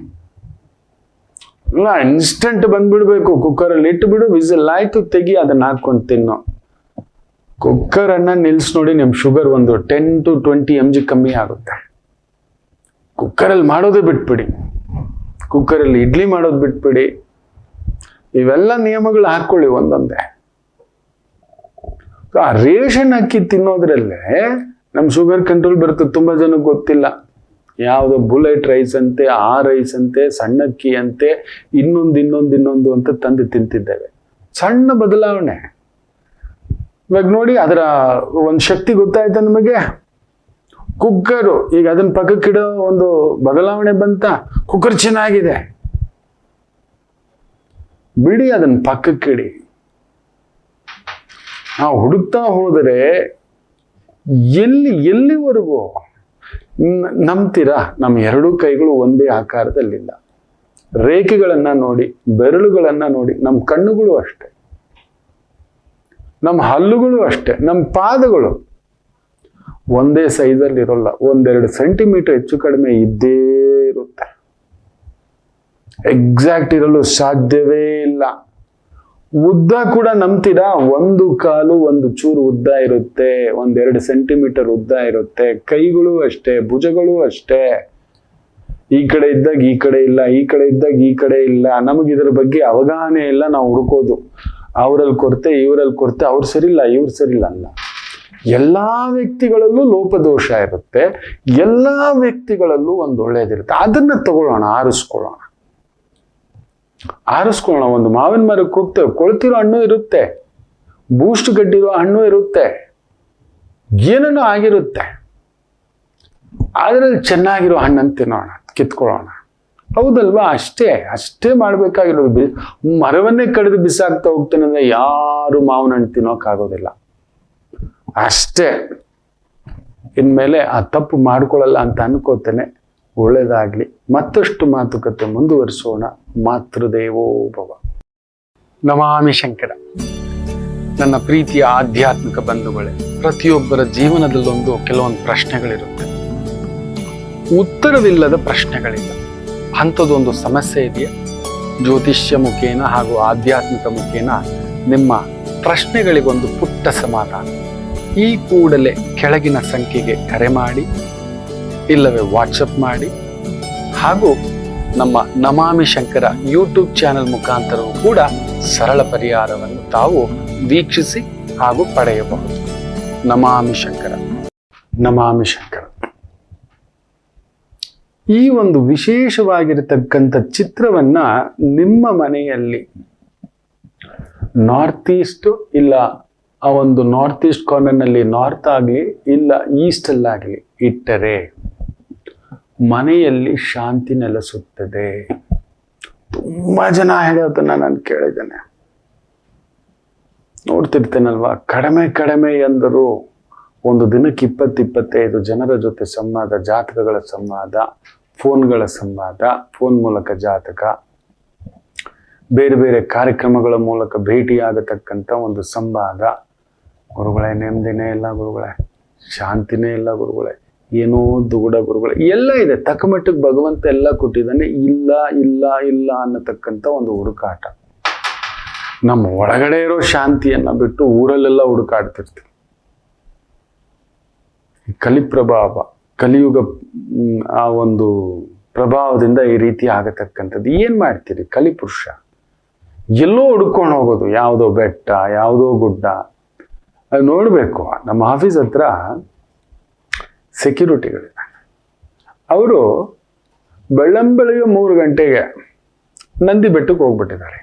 ಇಲ್ಲ, ಇನ್ಸ್ಟೆಂಟ್ ಬಂದ್ಬಿಡ್ಬೇಕು. ಕುಕ್ಕರಲ್ಲಿ ಇಟ್ಬಿಡು, ವಿಸಿಲ್ ಆಯ್ತು, ತೆಗಿ, ಅದನ್ನ ಹಾಕೊಂಡು ತಿನ್ನೋ. ಕುಕ್ಕರ್ ಅನ್ನ ನಿಲ್ಸ್ ನೋಡಿ, ನಿಮ್ ಶುಗರ್ ಒಂದು 10-20 mg ಕಮ್ಮಿ ಆಗುತ್ತೆ. ಕುಕ್ಕರಲ್ಲಿ ಮಾಡೋದೇ ಬಿಟ್ಬಿಡಿ, ಕುಕ್ಕರಲ್ಲಿ ಇಡ್ಲಿ ಮಾಡೋದು ಬಿಟ್ಬಿಡಿ. ಇವೆಲ್ಲ ನಿಯಮಗಳು ಹಾಕೊಳ್ಳಿ ಒಂದೊಂದೇ. ಆ ರೇಷನ್ ಅಕ್ಕಿ ತಿನ್ನೋದ್ರಲ್ಲೇ ನಮ್ಮ ಶುಗರ್ ಕಂಟ್ರೋಲ್ ಬರುತ್ತೆ. ತುಂಬಾ ಜನಕ್ಕೆ ಗೊತ್ತಿಲ್ಲ. ಯಾವುದೋ ಬುಲೆಟ್ ರೈಸ್ ಅಂತೆ, ಆ ರೈಸ್ ಅಂತೆ, ಸಣ್ಣಕ್ಕಿ ಅಂತೆ, ಇನ್ನೊಂದು ಅಂತ ತಂದು ತಿಂತಿದ್ದೇವೆ. ಸಣ್ಣ ಬದಲಾವಣೆ. ಇವಾಗ ನೋಡಿ, ಅದರ ಒಂದು ಶಕ್ತಿ ಗೊತ್ತಾಯ್ತಾ ನಿಮಗೆ? ಕುಕ್ಕರು, ಈಗ ಅದನ್ನ ಪಕ್ಕಕ್ಕಿಡೋ ಒಂದು ಬದಲಾವಣೆ ಬಂತ. ಕುಕ್ಕರ್ ಚೆನ್ನಾಗಿದೆ, ಬಿಡಿ, ಅದನ್ನ ಪಕ್ಕಕ್ಕಿಡಿ. ನಾವು ಹುಡುಕ್ತಾ ಹೋದರೆ ಎಲ್ಲಿವರೆಗೂ ನಂಬ್ತೀರಾ? ನಮ್ಮ ಎರಡೂ ಕೈಗಳು ಒಂದೇ ಆಕಾರದಲ್ಲಿಲ್ಲ. ರೇಖೆಗಳನ್ನ ನೋಡಿ, ಬೆರಳುಗಳನ್ನ ನೋಡಿ. ನಮ್ಮ ಕಣ್ಣುಗಳು ಅಷ್ಟೆ, ನಮ್ಮ ಹಲ್ಲುಗಳು ಅಷ್ಟೆ, ನಮ್ಮ ಪಾದಗಳು ಒಂದೇ ಸೈಜಲ್ಲಿ ಇರೋಲ್ಲ. 1-2 ಸೆಂಟಿಮೀಟರ್ ಹೆಚ್ಚು ಕಡಿಮೆ ಇದ್ದೇ ಇರುತ್ತೆ. ಎಕ್ಸಾಕ್ಟ್ ಇರಲು ಸಾಧ್ಯವೇ ಇಲ್ಲ. ಉದ್ದ ಕೂಡ ನಂಬ್ತೀರಾ? 1 ಕಾಲು 1 ಚೂರು ಉದ್ದ ಇರುತ್ತೆ, 1-2 ಸೆಂಟಿಮೀಟರ್ ಉದ್ದ ಇರುತ್ತೆ. ಕೈಗಳು ಅಷ್ಟೇ, ಭುಜಗಳು ಅಷ್ಟೇ. ಈ ಕಡೆ ಇದ್ದಾಗ ಈ ಕಡೆ ಇಲ್ಲ, ಈ ಕಡೆ ಇದ್ದಾಗ ಈ ಕಡೆ ಇಲ್ಲ. ನಮಗಿದ್ರ ಬಗ್ಗೆ ಅವಗಾಹನೆ ಇಲ್ಲ. ನಾವು ಹುಡುಕೋದು ಅವರಲ್ಲಿ ಕೊರತೆ, ಇವರಲ್ಲಿ ಕೊರತೆ, ಅವ್ರು ಸರಿಲ್ಲ, ಇವ್ರು ಸರಿಲ್ಲ ಅಲ್ಲ. ಎಲ್ಲಾ ವ್ಯಕ್ತಿಗಳಲ್ಲೂ ಲೋಪದೋಷ ಇರುತ್ತೆ. ಎಲ್ಲಾ ವ್ಯಕ್ತಿಗಳಲ್ಲೂ ಒಂದು ಒಳ್ಳೇದಿರುತ್ತೆ. ಅದನ್ನ ತಗೊಳ್ಳೋಣ, ಆರಿಸ್ಕೊಳ್ಳೋಣ. ಒಂದು ಮಾವಿನ ಮರಕ್ಕೆ ಹೋಗ್ತೇವೆ, ಕೊಳ್ತಿರೋ ಹಣ್ಣು ಇರುತ್ತೆ, ಬೂಸ್ಟ್ ಗಡ್ಡಿರೋ ಹಣ್ಣು ಇರುತ್ತೆ, ಏನೇನೋ ಆಗಿರುತ್ತೆ. ಅದರಲ್ಲಿ ಚೆನ್ನಾಗಿರೋ ಹಣ್ಣನ್ನು ತಿನ್ನೋಣ, ಕಿತ್ಕೊಳ್ಳೋಣ. ಹೌದಲ್ವಾ? ಅಷ್ಟೇ ಮಾಡ್ಬೇಕಾಗಿರೋದು. ಮರವನ್ನೇ ಕಡಿದು ಬಿಸಾಕ್ತಾ ಹೋಗ್ತಾನೆ ಅಂದ್ರೆ ಯಾರು ಮಾವಿನ ಹಣ್ಣು ತಿನ್ನೋಕ್ಕಾಗೋದಿಲ್ಲ. ಅಷ್ಟೇ. ಇನ್ಮೇಲೆ ಆ ತಪ್ಪು ಮಾಡ್ಕೊಳ್ಳಲ್ಲ ಅಂತ ಅನ್ಕೋತೇನೆ. ಒಳ್ಳೇದಾಗ್ಲಿ. ಮತ್ತಷ್ಟು ಮಾತುಕತೆ ಮುಂದುವರಿಸೋಣ. ಮಾತೃದೇವೋ ಭವ. ನಮಾಮಿ ಶಂಕರ. ನನ್ನ ಪ್ರೀತಿಯ ಆಧ್ಯಾತ್ಮಿಕ ಬಂಧುಗಳೇ, ಪ್ರತಿಯೊಬ್ಬರ ಜೀವನದಲ್ಲೊಂದು ಕೆಲವೊಂದು ಪ್ರಶ್ನೆಗಳಿರುತ್ತೆ. ಉತ್ತರವಿಲ್ಲದ ಪ್ರಶ್ನೆಗಳಿಲ್ಲ. ಅಂಥದ್ದೊಂದು ಸಮಸ್ಯೆ ಇದೆಯಾ? ಜ್ಯೋತಿಷ್ಯ ಮುಖೇನ ಹಾಗೂ ಆಧ್ಯಾತ್ಮಿಕ ಮುಖೇನ ನಿಮ್ಮ ಪ್ರಶ್ನೆಗಳಿಗೊಂದು ಪುಟ್ಟ ಸಮಾಧಾನ. ಈ ಕೂಡಲೇ ಕೆಳಗಿನ ಸಂಖ್ಯೆಗೆ ಕರೆ ಮಾಡಿ, ಇಲ್ಲವೇ ವಾಟ್ಸಪ್ ಮಾಡಿ, ಹಾಗೂ ನಮ್ಮ ನಮಾಮಿ ಶಂಕರ ಯೂಟ್ಯೂಬ್ ಚಾನೆಲ್ ಮುಖಾಂತರವೂ ಕೂಡ ಸರಳ ಪರಿಹಾರವನ್ನು ತಾವು ವೀಕ್ಷಿಸಿ ಹಾಗೂ ಪಡೆಯಬಹುದು. ನಮಾಮಿ ಶಂಕರ. ನಮಾಮಿ ಶಂಕರ. ಈ ಒಂದು ವಿಶೇಷವಾಗಿರತಕ್ಕಂಥ ಚಿತ್ರವನ್ನ ನಿಮ್ಮ ಮನೆಯಲ್ಲಿ ನಾರ್ತ್ ಈಸ್ಟ್ ಇಲ್ಲ ಆ ಒಂದು ನಾರ್ತ್ ಈಸ್ಟ್ ಕಾರ್ನರ್ನಲ್ಲಿ ನಾರ್ತ್ ಆಗಲಿ ಇಲ್ಲ ಈಸ್ಟ್ ಅಲ್ಲಾಗಲಿ ಇಟ್ಟರೆ ಮನೆಯಲ್ಲಿ ಶಾಂತಿ ನೆಲೆಸುತ್ತದೆ. ತುಂಬಾ ಜನ ಹೇಳೋದನ್ನ ನಾನು ಕೇಳಿದ್ದೇನೆ, ನೋಡ್ತಿರ್ತೇನಲ್ವಾ. ಕಡಿಮೆ ಎಂದರು ಒಂದು ದಿನಕ್ಕೆ 20-25 ಜನರ ಜೊತೆ ಸಂವಾದ, ಜಾತಕಗಳ ಸಂವಾದ, ಫೋನ್ಗಳ ಸಂವಾದ, ಫೋನ್ ಮೂಲಕ ಜಾತಕ, ಬೇರೆ ಬೇರೆ ಕಾರ್ಯಕ್ರಮಗಳ ಮೂಲಕ ಭೇಟಿಯಾಗತಕ್ಕಂಥ ಒಂದು ಸಂವಾದ. ಗುರುಗಳೇ, ನೆಮ್ಮದಿನೇ ಇಲ್ಲ ಗುರುಗಳೇ, ಶಾಂತಿನೇ ಇಲ್ಲ ಗುರುಗಳೇ, ಏನೋ ದುಗುಡ ಗುರುಗಳೇ. ಎಲ್ಲ ಇದೆ, ತಕ್ಕ ಮಟ್ಟಿಗೆ ಭಗವಂತ ಎಲ್ಲ ಕೊಟ್ಟಿದ್ದಾನೆ. ಇಲ್ಲ ಅನ್ನತಕ್ಕಂಥ ಒಂದು ಹುಡುಕಾಟ. ನಮ್ಮ ಒಳಗಡೆ ಇರೋ ಶಾಂತಿಯನ್ನ ಬಿಟ್ಟು ಊರಲ್ಲೆಲ್ಲ ಹುಡುಕಾಡ್ತಿರ್ತೀವಿ. ಕಲಿಪ್ರಭಾವ, ಕಲಿಯುಗ ಆ ಒಂದು ಪ್ರಭಾವದಿಂದ ಈ ರೀತಿ ಆಗತಕ್ಕಂಥದ್ದು. ಏನ್ ಮಾಡ್ತೀರಿ? ಕಲಿಪುರುಷ ಎಲ್ಲೋ ಹುಡ್ಕೊಂಡು ಹೋಗೋದು, ಯಾವುದೋ ಬೆಟ್ಟ, ಯಾವುದೋ ಗುಡ್ಡ. ಅದು ನೋಡ್ಬೇಕು. ನಮ್ಮ ಆಫೀಸ್ ಹತ್ರ ಸೆಕ್ಯೂರಿಟಿಗಳಿದೆ. ಅವರು ಬೆಳ್ಳಂಬೆಳಿಗ್ಗೆ 3 ಗಂಟೆಗೆ ನಂದಿ ಬೆಟ್ಟಕ್ಕೆ ಹೋಗ್ಬಿಟ್ಟಿದ್ದಾರೆ.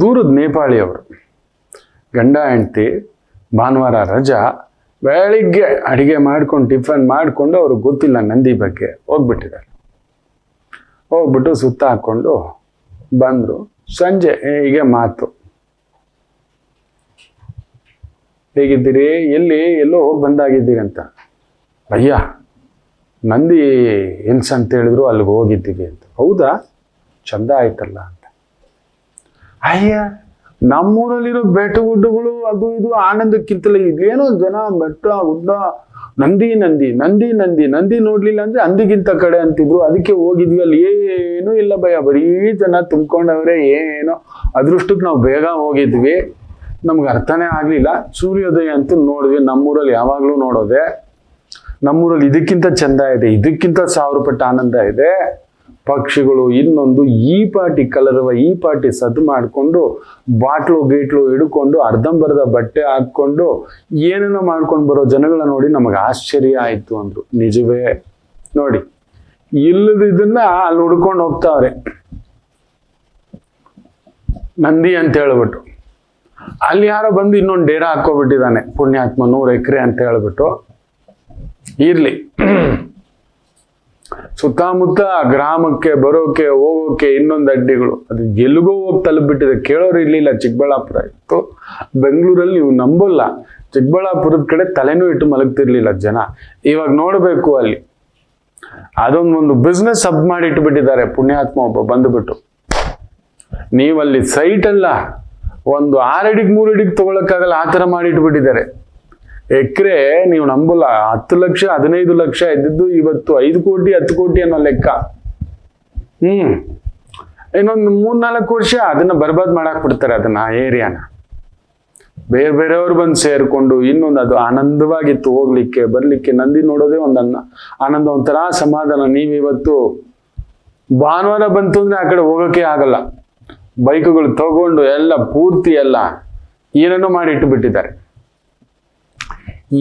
ದೂರದ ನೇಪಾಳಿ ಅವರು, ಗಂಡ ಹೆಂಡತಿ, ಭಾನುವಾರ ರಜಾ, ಬೆಳಿಗ್ಗೆ ಅಡಿಗೆ ಮಾಡ್ಕೊಂಡು ಟಿಫನ್ ಮಾಡ್ಕೊಂಡು ಅವ್ರಿಗೆ ಗೊತ್ತಿಲ್ಲ ನಂದಿ ಬಗ್ಗೆ, ಹೋಗ್ಬಿಟ್ಟಿದ್ದಾರೆ. ಹೋಗ್ಬಿಟ್ಟು ಸುತ್ತ ಹಾಕೊಂಡು ಬಂದ್ರು. ಸಂಜೆ ಹೀಗೆ ಮಾತು, ಹೇಗಿದ್ದೀರಿ? ಎಲ್ಲೋ ಹೋಗಿ ಬಂದಾಗಿದ್ದೀರಿ ಅಂತ. ಅಯ್ಯ, ನಂದಿ ಹಿಲ್ಸ್ ಅಂತ ಹೇಳಿದ್ರು, ಅಲ್ಲಿಗೆ ಹೋಗಿದ್ದೀವಿ ಅಂತ. ಹೌದಾ? ಚಂದ ಆಯ್ತಲ್ಲ ಅಂತ. ಅಯ್ಯ, ನಮ್ಮೂರಲ್ಲಿರೋ ಬೆಟ್ಟ ಗುಡ್ಡಗಳು ಅದು ಇದು ಆನಂದಕ್ಕಿಂತಲೇ ಇದೇನೋ ಜನ ಬೆಟ್ಟ ಗುಡ್ಡ, ನಂದಿ ನೋಡ್ಲಿಲ್ಲ ಅಂದ್ರೆ ಅಂದಿಗಿಂತ ಕಡೆ ಅಂತಿದ್ರು. ಅದಕ್ಕೆ ಹೋಗಿದ್ವಿ. ಅಲ್ಲಿ ಏನೂ ಇಲ್ಲ ಭಯ, ಬರೀ ಜನ ತುಂಬ್ಕೊಂಡವ್ರೆ. ಏನೋ ಅದೃಷ್ಟಕ್ಕೆ ನಾವು ಬೇಗ ಹೋಗಿದ್ವಿ, ನಮ್ಗೆ ಅರ್ಥನೇ ಆಗ್ಲಿಲ್ಲ. ಸೂರ್ಯೋದಯ ಅಂತೂ ನೋಡಿದ್ವಿ. ನಮ್ಮೂರಲ್ಲಿ ಯಾವಾಗ್ಲೂ ನೋಡೋದೆ. ನಮ್ಮೂರಲ್ಲಿ ಇದಕ್ಕಿಂತ ಚಂದ ಇದೆ, ಇದಕ್ಕಿಂತ 1000 ಪಟ್ಟು ಆನಂದ ಇದೆ. ಪಕ್ಷಿಗಳು ಇನ್ನೊಂದು ಈ ಪಾಟಿ ಕಲರವ ಈ ಪಾಟಿ ಸದ್ದು ಮಾಡಿಕೊಂಡು ಬಾಟ್ಲು ಗೇಟ್ಲು ಹಿಡ್ಕೊಂಡು ಅರ್ಧಂಬರ್ಧ ಬಟ್ಟೆ ಹಾಕ್ಕೊಂಡು ಏನೇನೋ ಮಾಡ್ಕೊಂಡು ಬರೋ ಜನಗಳನ್ನ ನೋಡಿ ನಮಗೆ ಆಶ್ಚರ್ಯ ಆಯ್ತು ಅಂದ್ರು. ನಿಜವೇ ನೋಡಿ, ಇಲ್ಲದಿದ್ದನ್ನ ಅಲ್ಲಿ ಹುಡ್ಕೊಂಡು ಹೋಗ್ತಾವ್ರೆ ನಂದಿ ಅಂತ ಹೇಳ್ಬಿಟ್ಟು. ಅಲ್ಲಿ ಯಾರೋ ಬಂದು ಇನ್ನೊಂದು ಡೇರಾ ಹಾಕೋಬಿಟ್ಟಿದ್ದಾನೆ ಪುಣ್ಯಾತ್ಮ 100 ಎಕರೆ ಅಂತ ಹೇಳ್ಬಿಟ್ಟು. ಇರ್ಲಿ, ಸುತ್ತಮುತ್ತ ಗ್ರಾಮಕ್ಕೆ ಬರೋಕೆ ಹೋಗೋಕೆ ಇನ್ನೊಂದು ಅಡ್ಡಿಗಳು, ಅದು ಎಲ್ಲಿಗೋ ಹೋಗಿ ತಲುಪಿಬಿಟ್ಟಿದೆ. ಕೇಳೋರು ಇರ್ಲಿಲ್ಲ. ಚಿಕ್ಕಬಳ್ಳಾಪುರ ಇತ್ತು, ಬೆಂಗಳೂರಲ್ಲಿ ನೀವು ನಂಬಲ್ಲ, ಚಿಕ್ಕಬಳ್ಳಾಪುರದ ಕಡೆ ತಲೆನೂ ಇಟ್ಟು ಮಲಗ್ತಿರ್ಲಿಲ್ಲ ಜನ. ಇವಾಗ ನೋಡ್ಬೇಕು, ಅಲ್ಲಿ ಅದೊಂದು ಬಿಸ್ನೆಸ್ ಹಬ್ ಮಾಡಿ ಇಟ್ಬಿಟ್ಟಿದ್ದಾರೆ. ಪುಣ್ಯಾತ್ಮ ಒಬ್ಬ ಬಂದುಬಿಟ್ಟು, ನೀವಲ್ಲಿ ಸೈಟ್ ಅಲ್ಲ, ಒಂದು 6 ಅಡಿಗೆ 3 ಅಡಿಗೆ ತಗೊಳಕ್ಕಾಗಲ್ಲ, ಆ ಥರ ಮಾಡಿ ಇಟ್ಬಿಟ್ಟಿದ್ದಾರೆ. ಎಕರೆ ನೀವು ನಂಬಲ್ಲ, 10 ಲಕ್ಷ 15 ಲಕ್ಷ ಇದ್ದಿದ್ದು ಇವತ್ತು 5 ಕೋಟಿ 10 ಕೋಟಿ ಅನ್ನೋ ಲೆಕ್ಕ. ಇನ್ನೊಂದು 3-4 ವರ್ಷ ಅದನ್ನ ಬರ್ಬಾದ್ ಮಾಡಾಕ್ ಬಿಡ್ತಾರೆ ಅದನ್ನ, ಏರಿಯಾನ. ಬೇರೆಯವ್ರು ಬಂದು ಸೇರ್ಕೊಂಡು ಇನ್ನೊಂದು ಅದು ಆನಂದವಾಗಿತ್ತು ಹೋಗ್ಲಿಕ್ಕೆ ಬರ್ಲಿಕ್ಕೆ. ನಂದಿ ನೋಡೋದೇ ಒಂದು ಆನಂದ, ಒಂಥರ ಸಮಾಧಾನ. ನೀವಿವತ್ತು ಭಾನುವಾರ ಬಂತು ಅಂದ್ರೆ ಆ ಕಡೆ ಹೋಗೋಕೆ ಆಗಲ್ಲ. ಬೈಕ್ಗಳು ತಗೊಂಡು ಎಲ್ಲ ಪೂರ್ತಿ ಎಲ್ಲ ಏನೇನೋ ಮಾಡಿ ಇಟ್ಟು ಬಿಟ್ಟಿದ್ದಾರೆ.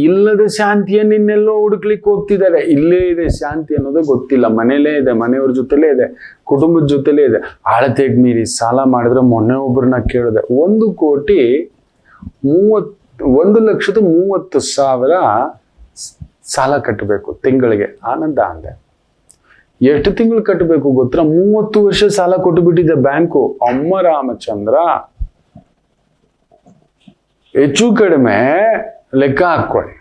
ಇಲ್ಲದ ಶಾಂತಿಯನ್ನು ಇನ್ನೆಲ್ಲೋ ಹುಡುಕ್ಲಿಕ್ಕೆ ಹೋಗ್ತಿದ್ದಾರೆ. ಇಲ್ಲೇ ಇದೆ ಶಾಂತಿ ಅನ್ನೋದು ಗೊತ್ತಿಲ್ಲ. ಮನೇಲೇ ಇದೆ, ಮನೆಯವ್ರ ಜೊತೆಲೇ ಇದೆ, ಕುಟುಂಬದ ಜೊತೆಲೇ ಇದೆ. ಅಳತೆಗ್ ಮೀರಿ ಸಾಲ ಮಾಡಿದ್ರೆ, ಮೊನ್ನೆ ಒಬ್ಬರನ್ನ ಕೇಳಿದೆ, 1,30,000 ಸಾಲ ಕಟ್ಟಬೇಕು ತಿಂಗಳಿಗೆ. ಆನಂದ ಅಂದೆ, ಎಷ್ಟು ತಿಂಗಳು ಕಟ್ಟಬೇಕು ಗೊತ್ತಾ? 30 ವರ್ಷ ಸಾಲ ಕೊಟ್ಟು ಬಿಟ್ಟಿದೆ ಬ್ಯಾಂಕು. ಅಮ್ಮ ರಾಮಚಂದ್ರ, ಹೆಚ್ಚು ಕಡಿಮೆ ಲೆಕ್ಕ ಹಾಕೊಳ್ಳಿ,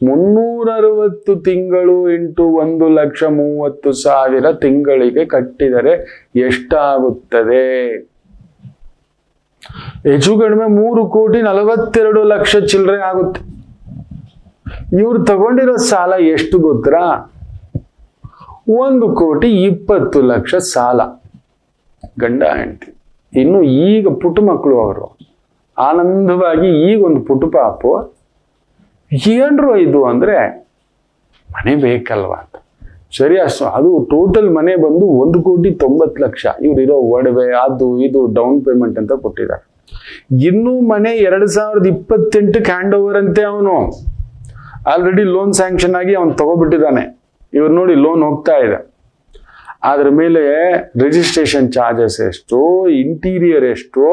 360 ತಿಂಗಳು ಇಂಟು 1,30,000 ತಿಂಗಳಿಗೆ ಕಟ್ಟಿದರೆ ಎಷ್ಟಾಗುತ್ತದೆ? ಹೆಚ್ಚು ಕಡಿಮೆ 3,42,00,000 ಚಿಲ್ಲರೆ ಆಗುತ್ತೆ. ಇವ್ರು ತಗೊಂಡಿರೋ ಸಾಲ ಎಷ್ಟು ಗೊತ್ತಾ? 1,20,00,000 ಸಾಲ. ಗಂಡ ಹೆಂಡತಿ. ಇನ್ನು ಈಗ ಪುಟ್ಟ ಮಕ್ಕಳು ಅವರು ಆನಂದವಾಗಿ, ಈಗ ಒಂದು ಪುಟ್ಟ ಪಾಪು, ಏನ್ರು ಇದು ಅಂದ್ರೆ ಮನೆ ಬೇಕಲ್ವಾ ಅಂತ. ಸರಿ, ಅಷ್ಟು ಅದು ಟೋಟಲ್ ಮನೆ ಬಂದು 1,90,00,000. ಇವ್ರಿರೋ ಒಡವೆ ಅದು ಇದು ಡೌನ್ ಪೇಮೆಂಟ್ ಅಂತ ಕೊಟ್ಟಿದ್ದಾರೆ. ಇನ್ನೂ ಮನೆ 2028 ಹ್ಯಾಂಡ್ ಓವರ್ ಅಂತೆ. ಅವನು ಆಲ್ರೆಡಿ ಲೋನ್ ಸ್ಯಾಂಕ್ಷನ್ ಆಗಿ ಅವನು ತಗೋಬಿಟ್ಟಿದ್ದಾನೆ. ಇವ್ರು ನೋಡಿ ಲೋನ್ ಹೋಗ್ತಾ ಇದೆ. ಅದ್ರ ಮೇಲೆ ರಿಜಿಸ್ಟ್ರೇಷನ್ ಚಾರ್ಜಸ್ ಎಷ್ಟು, ಇಂಟೀರಿಯರ್ ಎಷ್ಟು,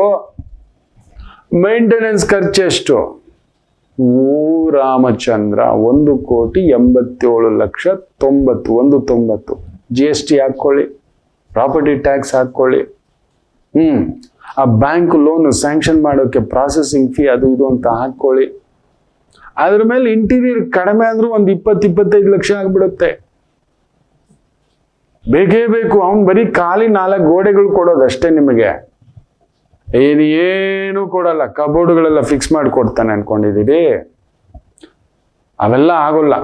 ಮೇಂಟೆನೆನ್ಸ್ ಖರ್ಚು ಎಷ್ಟು? ರಾಮಚಂದ್ರ 1,87,90,190. GST ಹಾಕೊಳ್ಳಿ, ಪ್ರಾಪರ್ಟಿ ಟ್ಯಾಕ್ಸ್ ಹಾಕೊಳ್ಳಿ, ಆ ಬ್ಯಾಂಕ್ ಲೋನ್ ಸ್ಯಾಂಕ್ಷನ್ ಮಾಡೋಕೆ ಪ್ರಾಸೆಸಿಂಗ್ ಫೀ ಅದು ಇದು ಅಂತ ಹಾಕೊಳ್ಳಿ. ಅದ್ರ ಮೇಲೆ ಇಂಟೀರಿಯರ್ ಕಡಿಮೆ ಅಂದ್ರೂ ಒಂದು 20-25 ಲಕ್ಷ ಆಗ್ಬಿಡುತ್ತೆ. ಬೇಕೇ ಬೇಕು. ಅವ್ನು ಬರೀ ಖಾಲಿ 4 ಗೋಡೆಗಳು ಕೊಡೋದಷ್ಟೇ ನಿಮಗೆ, ಏನು ಕೊಡಲ್ಲ. ಕಬೋರ್ಡ್ಗಳೆಲ್ಲ ಫಿಕ್ಸ್ ಮಾಡಿ ಕೊಡ್ತಾನೆ ಅನ್ಕೊಂಡಿದ್ದೀರಿ? ಅವೆಲ್ಲ ಆಗೋಲ್ಲ.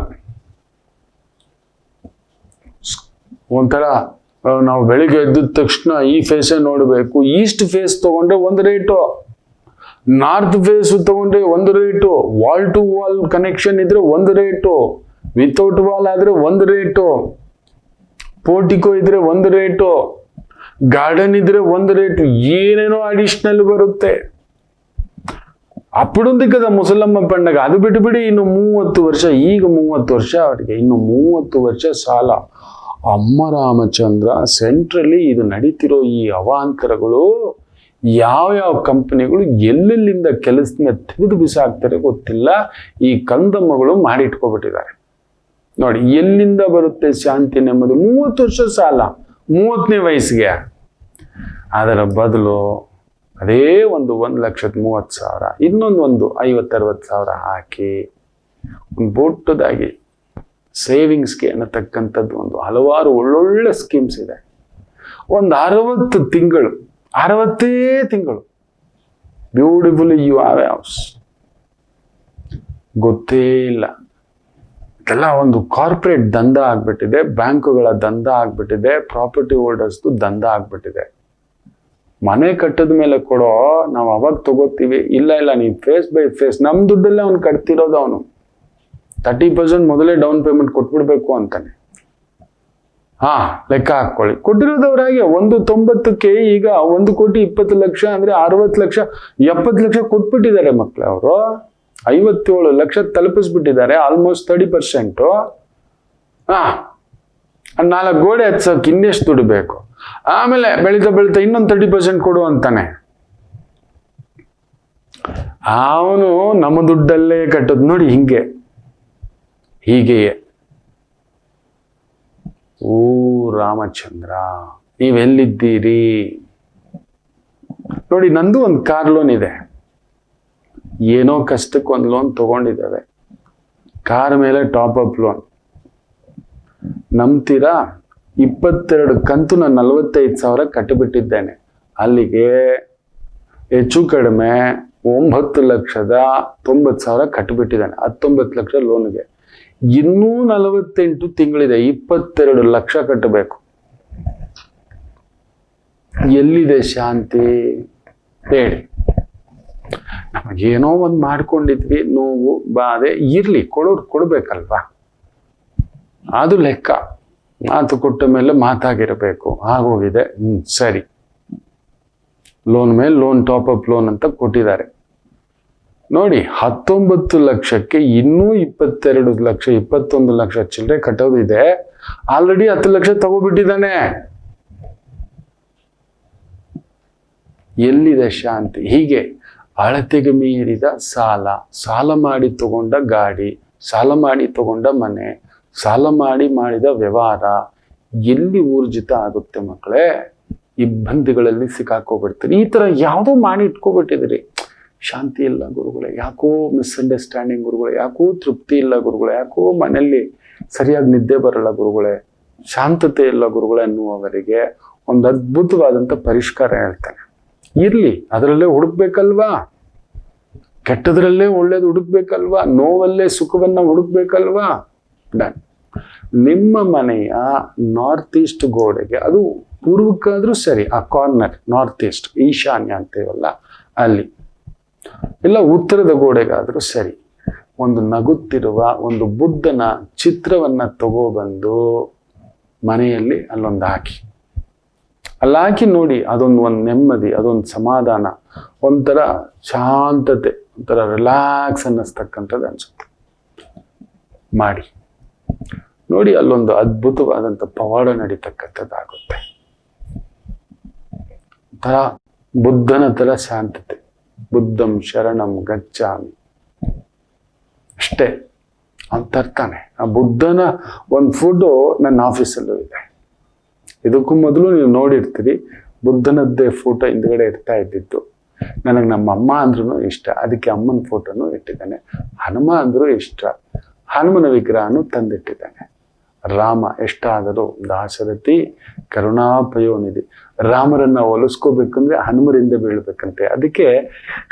ಒಂಥರ ನಾವು ಬೆಳಿಗ್ಗೆ ಎದ್ದ ತಕ್ಷಣ ಈ ಫೇಸೇ ನೋಡಬೇಕು. ಈಸ್ಟ್ ಫೇಸ್ ತಗೊಂಡ್ರೆ ಒಂದು ರೇಟು, ನಾರ್ತ್ ಫೇಸ್ ತಗೊಂಡ್ರೆ ಒಂದು rate, wall to wall connection ಇದ್ರೆ ಒಂದು ರೇಟು, ವಿತೌಟ್ ವಾಲ್ ಆದ್ರೆ ಒಂದು ರೇಟು, ಪೋರ್ಟಿಕೋ ಇದ್ರೆ ಒಂದು ರೇಟು, ಗಾರ್ಡನ್ ಇದ್ರೆ ಒಂದು ರೇಟು, ಏನೇನೋ ಅಡಿಷನಲ್ ಬರುತ್ತೆ. ಅಪ್ಪಡುಂದಿ ಕದ ಮುಸಲಮ್ಮ ಪಂಡಗ. ಅದು ಬಿಟ್ಟು ಇನ್ನು 30 ವರ್ಷ, ಈಗ 30 ವರ್ಷ ಅವರಿಗೆ, ಇನ್ನು 30 ವರ್ಷ ಸಾಲ. ಅಮ್ಮ ರಾಮಚಂದ್ರ, ಸೆಂಟ್ರಲ್ಲಿ ಇದು ನಡೀತಿರೋ ಈ ಅವಾಂತರಗಳು, ಯಾವ ಕಂಪನಿಗಳು ಎಲ್ಲೆಲ್ಲಿಂದ ಕೆಲಸದಿಂದ ತೆಗೆದು ಬಿಸಾಕ್ತಾರೆ ಗೊತ್ತಿಲ್ಲ. ಈ ಕಂದಮ್ಮಗಳು ಮಾಡಿಟ್ಕೊಬಿಟ್ಟಿದ್ದಾರೆ ನೋಡಿ. ಎಲ್ಲಿಂದ ಬರುತ್ತೆ ಶಾಂತಿ ನೆಮ್ಮದಿ? 30 ವರ್ಷ ಸಾಲ 30ನೇ ವಯಸ್ಸಿಗೆ. ಅದರ ಬದಲು ಅದೇ ಒಂದು 1,30,000 ಇನ್ನೊಂದು 50-60,000 ಹಾಕಿ ಒಂದು ಪುಟ್ಟದಾಗಿ ಸೇವಿಂಗ್ಸ್ಗೆ ಅನ್ನತಕ್ಕಂಥದ್ದು ಒಂದು ಹಲವಾರು ಒಳ್ಳೊಳ್ಳೆ ಸ್ಕೀಮ್ಸ್ ಇದೆ. ಒಂದು 60 ತಿಂಗಳು, 60 ತಿಂಗಳು beautiful you have a house. ಗೊತ್ತೇ ಇಲ್ಲ. ಇದೆಲ್ಲ ಒಂದು ಕಾರ್ಪೊರೇಟ್ ದಂಧ ಆಗ್ಬಿಟ್ಟಿದೆ, ಬ್ಯಾಂಕುಗಳ ದಂಧ ಆಗ್ಬಿಟ್ಟಿದೆ, ಪ್ರಾಪರ್ಟಿ ಹೋಲ್ಡರ್ಸ್ದು ದಂಧ ಆಗ್ಬಿಟ್ಟಿದೆ. ಮನೆ ಕಟ್ಟದ ಮೇಲೆ ಕೊಡೋ, ನಾವು ಅವಾಗ ತಗೋತೀವಿ. ಇಲ್ಲ ನೀವು ಫೇಸ್ ಬೈ ಫೇಸ್, ನಮ್ಮ ದುಡ್ಡಲ್ಲೇ ಅವ್ನು ಕಟ್ತಿರೋದು. ಅವನು 30% ಮೊದಲೇ ಡೌನ್ ಪೇಮೆಂಟ್ ಕೊಟ್ಬಿಡ್ಬೇಕು ಅಂತಾನೆ. ಲೆಕ್ಕ ಹಾಕೊಳ್ಳಿ. ಕೊಟ್ಟಿರೋದವ್ರಾಗೆ 190ಕ್ಕೆ ಈಗ 1,20,00,000 ಅಂದ್ರೆ 60 ಲಕ್ಷ 70 ಲಕ್ಷ ಕೊಟ್ಬಿಟ್ಟಿದ್ದಾರೆ ಮಕ್ಳು. ಅವರು 57 ಲಕ್ಷ ತಲುಪಿಸ್ಬಿಟ್ಟಿದ್ದಾರೆ, ಆಲ್ಮೋಸ್ಟ್ 30%. 4 ಗೋಡೆ ಹಚ್ಚೋಕೆ ಇನ್ನೆಷ್ಟು ದುಡ್ಡು ಬೇಕು? ಆಮೇಲೆ ಬೆಳೀತಾ ಬೆಳೀತಾ ಇನ್ನೊಂದು 30% ಕೊಡು ಅಂತಾನೆ. ಅವನು ನಮ್ಮ ದುಡ್ಡಲ್ಲೇ ಕಟ್ಟೋದು ನೋಡಿ. ಹೀಗೆಯೇ ಓ ರಾಮಚಂದ್ರ ನೀವೆಲ್ಲಿದ್ದೀರಿ ನೋಡಿ. ನಂದು ಒಂದು ಕಾರ್ ಲೋನ್ ಇದೆ, ಏನೋ ಕಷ್ಟಕ್ಕೆ ಒಂದು ಲೋನ್ ತಗೊಂಡಿದ್ದೇವೆ. ಕಾರ್ ಮೇಲೆ ಟಾಪ್ ಅಪ್ ಲೋನ್. ನಂಬ್ತೀರಾ? 22 ಕಂತು ನಾನು 45,000 ಕಟ್ಟಿಬಿಟ್ಟಿದ್ದೇನೆ. ಅಲ್ಲಿಗೆ ಹೆಚ್ಚು ಕಡಿಮೆ 9,90,000 ಕಟ್ಟಿಬಿಟ್ಟಿದ್ದಾನೆ. 19 ಲಕ್ಷ ಲೋನ್ಗೆ. ಇನ್ನೂ 48 ತಿಂಗಳಿದೆ, 22 ಲಕ್ಷ ಕಟ್ಟಬೇಕು. ಎಲ್ಲಿದೆ ಶಾಂತಿ ಹೇಳಿ? ನಮಗೇನೋ ಒಂದು ಮಾಡ್ಕೊಂಡಿದ್ವಿ, ನೋವು ಬಾಧೆ ಇರ್ಲಿ, ಕೊಡೋರು ಕೊಡ್ಬೇಕಲ್ವಾ? ಅದು ಲೆಕ್ಕ. ಮಾತು ಕೊಟ್ಟ ಮೇಲೆ ಮಾತಾಗಿರಬೇಕು. ಆಗೋಗಿದೆ, ಸರಿ. ಲೋನ್ ಮೇಲೆ ಲೋನ್, ಟಾಪ್ ಅಪ್ ಲೋನ್ ಅಂತ ಕೊಟ್ಟಿದ್ದಾರೆ ನೋಡಿ. 19 ಲಕ್ಷಕ್ಕೆ ಇನ್ನೂ 22 ಲಕ್ಷ 21 ಲಕ್ಷ ಚಿಲ್ಲರೆ ಕಟ್ಟೋದಿದೆ. ಆಲ್ರೆಡಿ 10 ಲಕ್ಷ ತಗೋಬಿಟ್ಟಿದ್ದಾನೆ. ಎಲ್ಲಿದೆ ಶಾಂತಿ? ಹೀಗೆ ಅಳತೆಗೆ ಮೀರಿದ ಸಾಲ ಮಾಡಿ ತಗೊಂಡ ಗಾಡಿ, ಸಾಲ ಮಾಡಿ ತಗೊಂಡ ಮನೆ, ಸಾಲ ಮಾಡಿದ ವ್ಯವಹಾರ ಎಲ್ಲಿ ಊರ್ಜಿತ ಆಗುತ್ತೆ ಮಕ್ಕಳೇ? ಇಬ್ಬಂದಿಗಳಲ್ಲಿ ಸಿಕ್ಕಾಕೋಬಿಡ್ತೀರಿ. ಈ ತರ ಯಾವುದೋ ಮಾಡಿ ಇಟ್ಕೋಬಿಟ್ಟಿದ್ರಿ. ಶಾಂತಿ ಇಲ್ಲ ಗುರುಗಳೇ, ಯಾಕೋ ಮಿಸ್ಅಂಡರ್ಸ್ಟ್ಯಾಂಡಿಂಗ್ ಗುರುಗಳೇ, ಯಾಕೋ ತೃಪ್ತಿ ಇಲ್ಲ ಗುರುಗಳೇ, ಯಾಕೋ ಮನೆಯಲ್ಲಿ ಸರಿಯಾಗಿ ನಿದ್ದೆ ಬರಲ್ಲ ಗುರುಗಳೇ, ಶಾಂತತೆ ಇಲ್ಲ ಗುರುಗಳೇ ಅನ್ನುವವರಿಗೆ ಒಂದು ಅದ್ಭುತವಾದಂಥ ಪರಿಷ್ಕಾರ ಹೇಳ್ತಾನೆ. ಇರ್ಲಿ, ಅದರಲ್ಲೇ ಹುಡುಕ್ಬೇಕಲ್ವಾ? ಕೆಟ್ಟದ್ರಲ್ಲೇ ಒಳ್ಳೇದು ಹುಡುಕ್ಬೇಕಲ್ವಾ? ನೋವಲ್ಲೇ ಸುಖವನ್ನ ಹುಡುಕ್ಬೇಕಲ್ವಾ? ಡನ್. ನಿಮ್ಮ ಮನೆಯ ನಾರ್ತ್ ಈಸ್ಟ್ ಗೋಡೆಗೆ, ಅದು ಪೂರ್ವಕ್ಕಾದ್ರೂ ಸರಿ, ಆ ಕಾರ್ನರ್ ನಾರ್ತ್ ಈಸ್ಟ್ ಈಶಾನ್ಯ ಅಂತೇವಲ್ಲ ಅಲ್ಲಿ, ಇಲ್ಲ ಉತ್ತರದ ಗೋಡೆಗಾದ್ರೂ ಸರಿ, ಒಂದು ನಗುತ್ತಿರುವ ಒಂದು ಬುದ್ಧನ ಚಿತ್ರವನ್ನ ತಗೋಬಂದು ಮನೆಯಲ್ಲಿ ಅಲ್ಲೊಂದು ಹಾಕಿ, ಅಲ್ಲಾಕಿ ನೋಡಿ. ಅದೊಂದು ನೆಮ್ಮದಿ, ಅದೊಂದು ಸಮಾಧಾನ, ಒಂಥರ ಶಾಂತತೆ, ಒಂಥರ ರಿಲ್ಯಾಕ್ಸ್ ಅನ್ನಿಸ್ತಕ್ಕಂಥದ್ದು ಅನ್ಸುತ್ತೆ. ಮಾಡಿ ನೋಡಿ, ಅಲ್ಲೊಂದು ಅದ್ಭುತವಾದಂಥ ಪವಾಡ ನಡೀತಕ್ಕಂಥದ್ದಾಗುತ್ತೆ. ಒಂಥರ ಬುದ್ಧನ ತರ ಶಾಂತತೆ. ಬುದ್ಧಂ ಶರಣಂ ಗಚ್ಚಾಮಿ ಅಷ್ಟೇ ಅಂತ ತರ್ತಾನೆ. ಆ ಬುದ್ಧನ ಒಂದು ಫೋಟೋ ನನ್ನ ಆಫೀಸಲ್ಲೂ ಇದೆ. ಇದಕ್ಕೂ ಮೊದಲು ನೀವು ನೋಡಿರ್ತೀರಿ, ಬುದ್ಧನದ್ದೇ ಫೋಟೋ ಹಿಂದ್ಗಡೆ ಇರ್ತಾ ಇದ್ದಿತ್ತು. ನನಗೆ ನಮ್ಮ ಅಮ್ಮ ಅಂದ್ರೂ ಇಷ್ಟ, ಅದಕ್ಕೆ ಅಮ್ಮನ ಫೋಟೋನು ಇಟ್ಟಿದ್ದಾನೆ. ಹನುಮ ಅಂದ್ರೂ ಇಷ್ಟ, ಹನುಮನ ವಿಗ್ರಹನು ತಂದಿಟ್ಟಿದ್ದಾನೆ. ರಾಮ ಎಷ್ಟಾದರೂ ದಾಶರಥಿ ಕರುಣಾಪಯೋನಿಧಿ. ರಾಮರನ್ನ ಹೋಲಿಸ್ಕೋಬೇಕಂದ್ರೆ ಹನುಮರಿಂದ ಬೀಳ್ಬೇಕಂತೆ. ಅದಕ್ಕೆ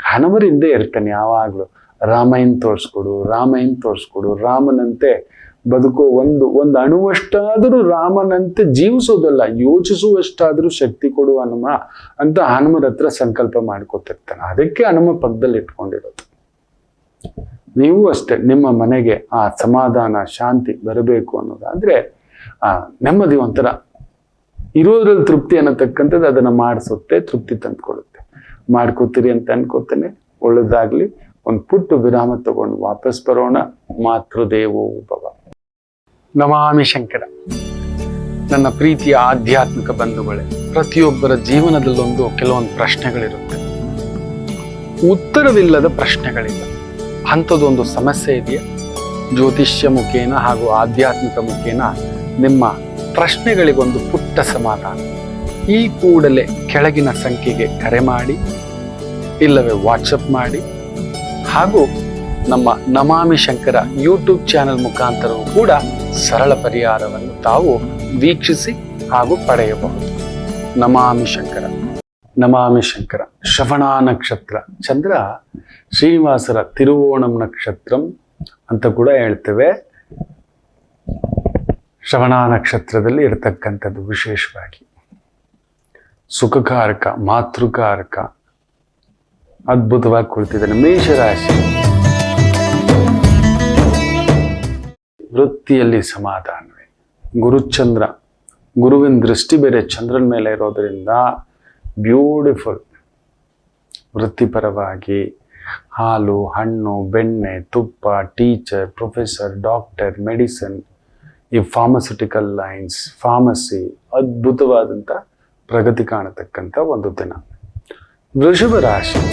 ಹನುಮರಿಂದ ಇರ್ತಾನೆ ಯಾವಾಗ್ಲೂ. ರಾಮಾಯಣ ತೋರಿಸ್ಕೊಡು, ರಾಮನಂತೆ ಬದುಕೋ ಒಂದು ಅಣುವಷ್ಟಾದರೂ ರಾಮನಂತೆ ಜೀವಿಸೋದಲ್ಲ, ಯೋಚಿಸುವಷ್ಟಾದರೂ ಶಕ್ತಿ ಕೊಡು ಹನುಮ ಅಂತ ಹನುಮರ ಹತ್ರ ಸಂಕಲ್ಪ ಮಾಡ್ಕೊತಿರ್ತಾನೆ. ಅದಕ್ಕೆ ಹನುಮ ಪಕ್ಕದಲ್ಲಿ ಇಟ್ಕೊಂಡಿರೋದು. ನೀವು ಅಷ್ಟೇ, ನಿಮ್ಮ ಮನೆಗೆ ಆ ಸಮಾಧಾನ ಶಾಂತಿ ಬರಬೇಕು ಅನ್ನೋದಾದ್ರೆ ಆ ನೆಮ್ಮದಿ, ಒಂಥರ ಇರೋದ್ರಲ್ಲಿ ತೃಪ್ತಿ ಅನ್ನತಕ್ಕಂಥದ್ದು ಅದನ್ನ ಮಾಡಿಸುತ್ತೆ, ತೃಪ್ತಿ ತಂದ್ಕೊಡುತ್ತೆ. ಮಾಡ್ಕೋತೀರಿ ಅಂತ ಅನ್ಕೋತೇನೆ. ಒಳ್ಳೇದಾಗ್ಲಿ. ಒಂದು ಪುಟ್ಟ ವಿರಾಮ ತಗೊಂಡು ವಾಪಸ್ ಬರೋಣ. ಮಾತೃದೇವೋ ಭವ. ನಮಾಮಿ ಶಂಕರ. ನನ್ನ ಪ್ರೀತಿಯ ಆಧ್ಯಾತ್ಮಿಕ ಬಂಧುಗಳೇ, ಪ್ರತಿಯೊಬ್ಬರ ಜೀವನದಲ್ಲೊಂದು ಕೆಲವೊಂದು ಪ್ರಶ್ನೆಗಳಿರುತ್ತೆ, ಉತ್ತರವಿಲ್ಲದ ಪ್ರಶ್ನೆಗಳಿಲ್ಲ. ಅಂಥದ್ದೊಂದು ಸಮಸ್ಯೆ ಇದೆಯಾ? ಜ್ಯೋತಿಷ್ಯ ಮುಖೇನ ಹಾಗೂ ಆಧ್ಯಾತ್ಮಿಕ ಮುಖೇನ ನಿಮ್ಮ ಪ್ರಶ್ನೆಗಳಿಗೊಂದು ಪುಟ್ಟ ಸಮಾಧಾನ. ಈ ಕೂಡಲೇ ಕೆಳಗಿನ ಸಂಖ್ಯೆಗೆ ಕರೆ ಮಾಡಿ, ಇಲ್ಲವೇ ವಾಟ್ಸಪ್ ಮಾಡಿ, ಹಾಗೂ ನಮ್ಮ ನಮಾಮಿ ಶಂಕರ ಯೂಟ್ಯೂಬ್ ಚಾನೆಲ್ ಮುಖಾಂತರವೂ ಕೂಡ ಸರಳ ಪರಿಹಾರವನ್ನು ತಾವು ವೀಕ್ಷಿಸಿ ಹಾಗೂ ಪಡೆಯಬಹುದು. ನಮಾಮಿ ಶಂಕರ. ನಮಾಮಿ ಶಂಕರ. ಶ್ರವಣ ನಕ್ಷತ್ರ, ಚಂದ್ರ ಶ್ರೀನಿವಾಸರ ತಿರುವೋಣಂ ನಕ್ಷತ್ರಂ ಅಂತ ಕೂಡ ಹೇಳ್ತೇವೆ. ಶ್ರವಣ ನಕ್ಷತ್ರದಲ್ಲಿ ಇರತಕ್ಕಂಥದ್ದು ವಿಶೇಷವಾಗಿ ಸುಖಕಾರಕ, ಮಾತೃಕಾರಕ, ಅದ್ಭುತವಾಗಿ ಕುಳಿತಿದ್ದಾನೆ. ಮೇಷರಾಶಿ. ವೃತ್ತಿಯಲ್ಲಿ ಸಮಾಧಾನವೇ. ಗುರುಚಂದ್ರ ಗುರುವಿನ ದೃಷ್ಟಿ ಬೇರೆ ಚಂದ್ರನ ಮೇಲೆ ಇರೋದ್ರಿಂದ ಬ್ಯೂಟಿಫುಲ್. ವೃತ್ತಿಪರವಾಗಿ ಹಾಲು, ಹಣ್ಣು, ಬೆಣ್ಣೆ, ತುಪ್ಪ, ಟೀಚರ್, ಪ್ರೊಫೆಸರ್, ಡಾಕ್ಟರ್, ಮೆಡಿಸಿನ್, ಈ ಫಾರ್ಮಸ್ಯೂಟಿಕಲ್ ಲೈನ್ಸ್, ಫಾರ್ಮಸಿ, ಅದ್ಭುತವಾದಂಥ ಪ್ರಗತಿ ಕಾಣತಕ್ಕಂಥ ಒಂದು ದಿನ. ವೃಷಭ ರಾಶಿ.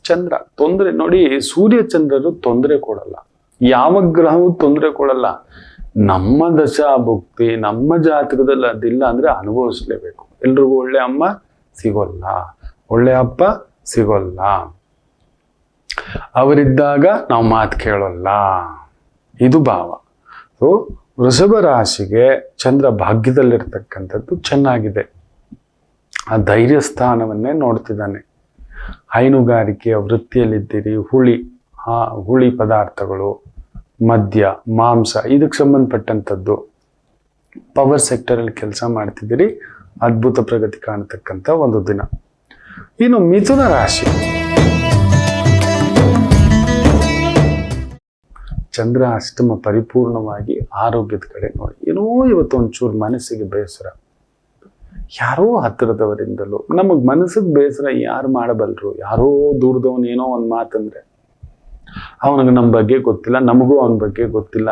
ಚಂದ್ರ ತೊಂದರೆ ನೋಡಿ. ಸೂರ್ಯ ಚಂದ್ರರು ತೊಂದರೆ ಕೊಡಲ್ಲ, ಯಾವ ಗ್ರಹವೂ ತೊಂದರೆ ಕೊಡಲ್ಲ. ನಮ್ಮ ದಶಾ ಭುಕ್ತಿ ನಮ್ಮ ಜಾತಕದಲ್ಲಿ ಅದಿಲ್ಲ ಅಂದ್ರೆ ಅನುಭವಿಸ್ಲೇಬೇಕು. ಎಲ್ರಿಗೂ ಒಳ್ಳೆ ಅಮ್ಮ ಸಿಗೋಲ್ಲ, ಒಳ್ಳೆ ಅಪ್ಪ ಸಿಗೋಲ್ಲ, ಅವರಿದ್ದಾಗ ನಾವು ಮಾತು ಕೇಳೋಲ್ಲ, ಇದು ಭಾವ. ಸೊ ವೃಷಭ ರಾಶಿಗೆ ಚಂದ್ರ ಭಾಗ್ಯದಲ್ಲಿರ್ತಕ್ಕಂಥದ್ದು ಚೆನ್ನಾಗಿದೆ. ಆ ಧೈರ್ಯ ಸ್ಥಾನವನ್ನೇ ನೋಡ್ತಿದ್ದಾನೆ. ಹೈನುಗಾರಿಕೆಯ ವೃತ್ತಿಯಲ್ಲಿದ್ದೀರಿ, ಹುಳಿ ಪದಾರ್ಥಗಳು, ಮದ್ಯ, ಮಾಂಸ, ಇದಕ್ಕೆ ಸಂಬಂಧಪಟ್ಟಂಥದ್ದು, ಪವರ್ ಸೆಕ್ಟರಲ್ಲಿ ಕೆಲಸ ಮಾಡ್ತಿದ್ದೀರಿ, ಅದ್ಭುತ ಪ್ರಗತಿ ಕಾಣತಕ್ಕಂಥ ಒಂದು ದಿನ. ಇನ್ನು ಮಿಥುನ ರಾಶಿ. ಚಂದ್ರ ಅಷ್ಟಮ ಪರಿಪೂರ್ಣವಾಗಿ ಆರೋಗ್ಯದ ಕಡೆ ನೋಡಿ. ಏನೋ ಇವತ್ತು ಒಂಚೂರು ಮನಸ್ಸಿಗೆ ಬೇಸರ, ಯಾರೋ ಹತ್ತಿರದವರಿಂದಲೂ. ನಮಗೆ ಮನಸ್ಸಿಗೆ ಬೇಸರ ಯಾರು ಮಾಡಬಲ್ರು? ಯಾರೋ ದೂರದವನು ಏನೋ ಒಂದು ಮಾತಂದ್ರೆ ಅವನಿಗೆ ನಮ್ಮ ಬಗ್ಗೆ ಗೊತ್ತಿಲ್ಲ, ನಮಗೂ ಅವನ ಬಗ್ಗೆ ಗೊತ್ತಿಲ್ಲ.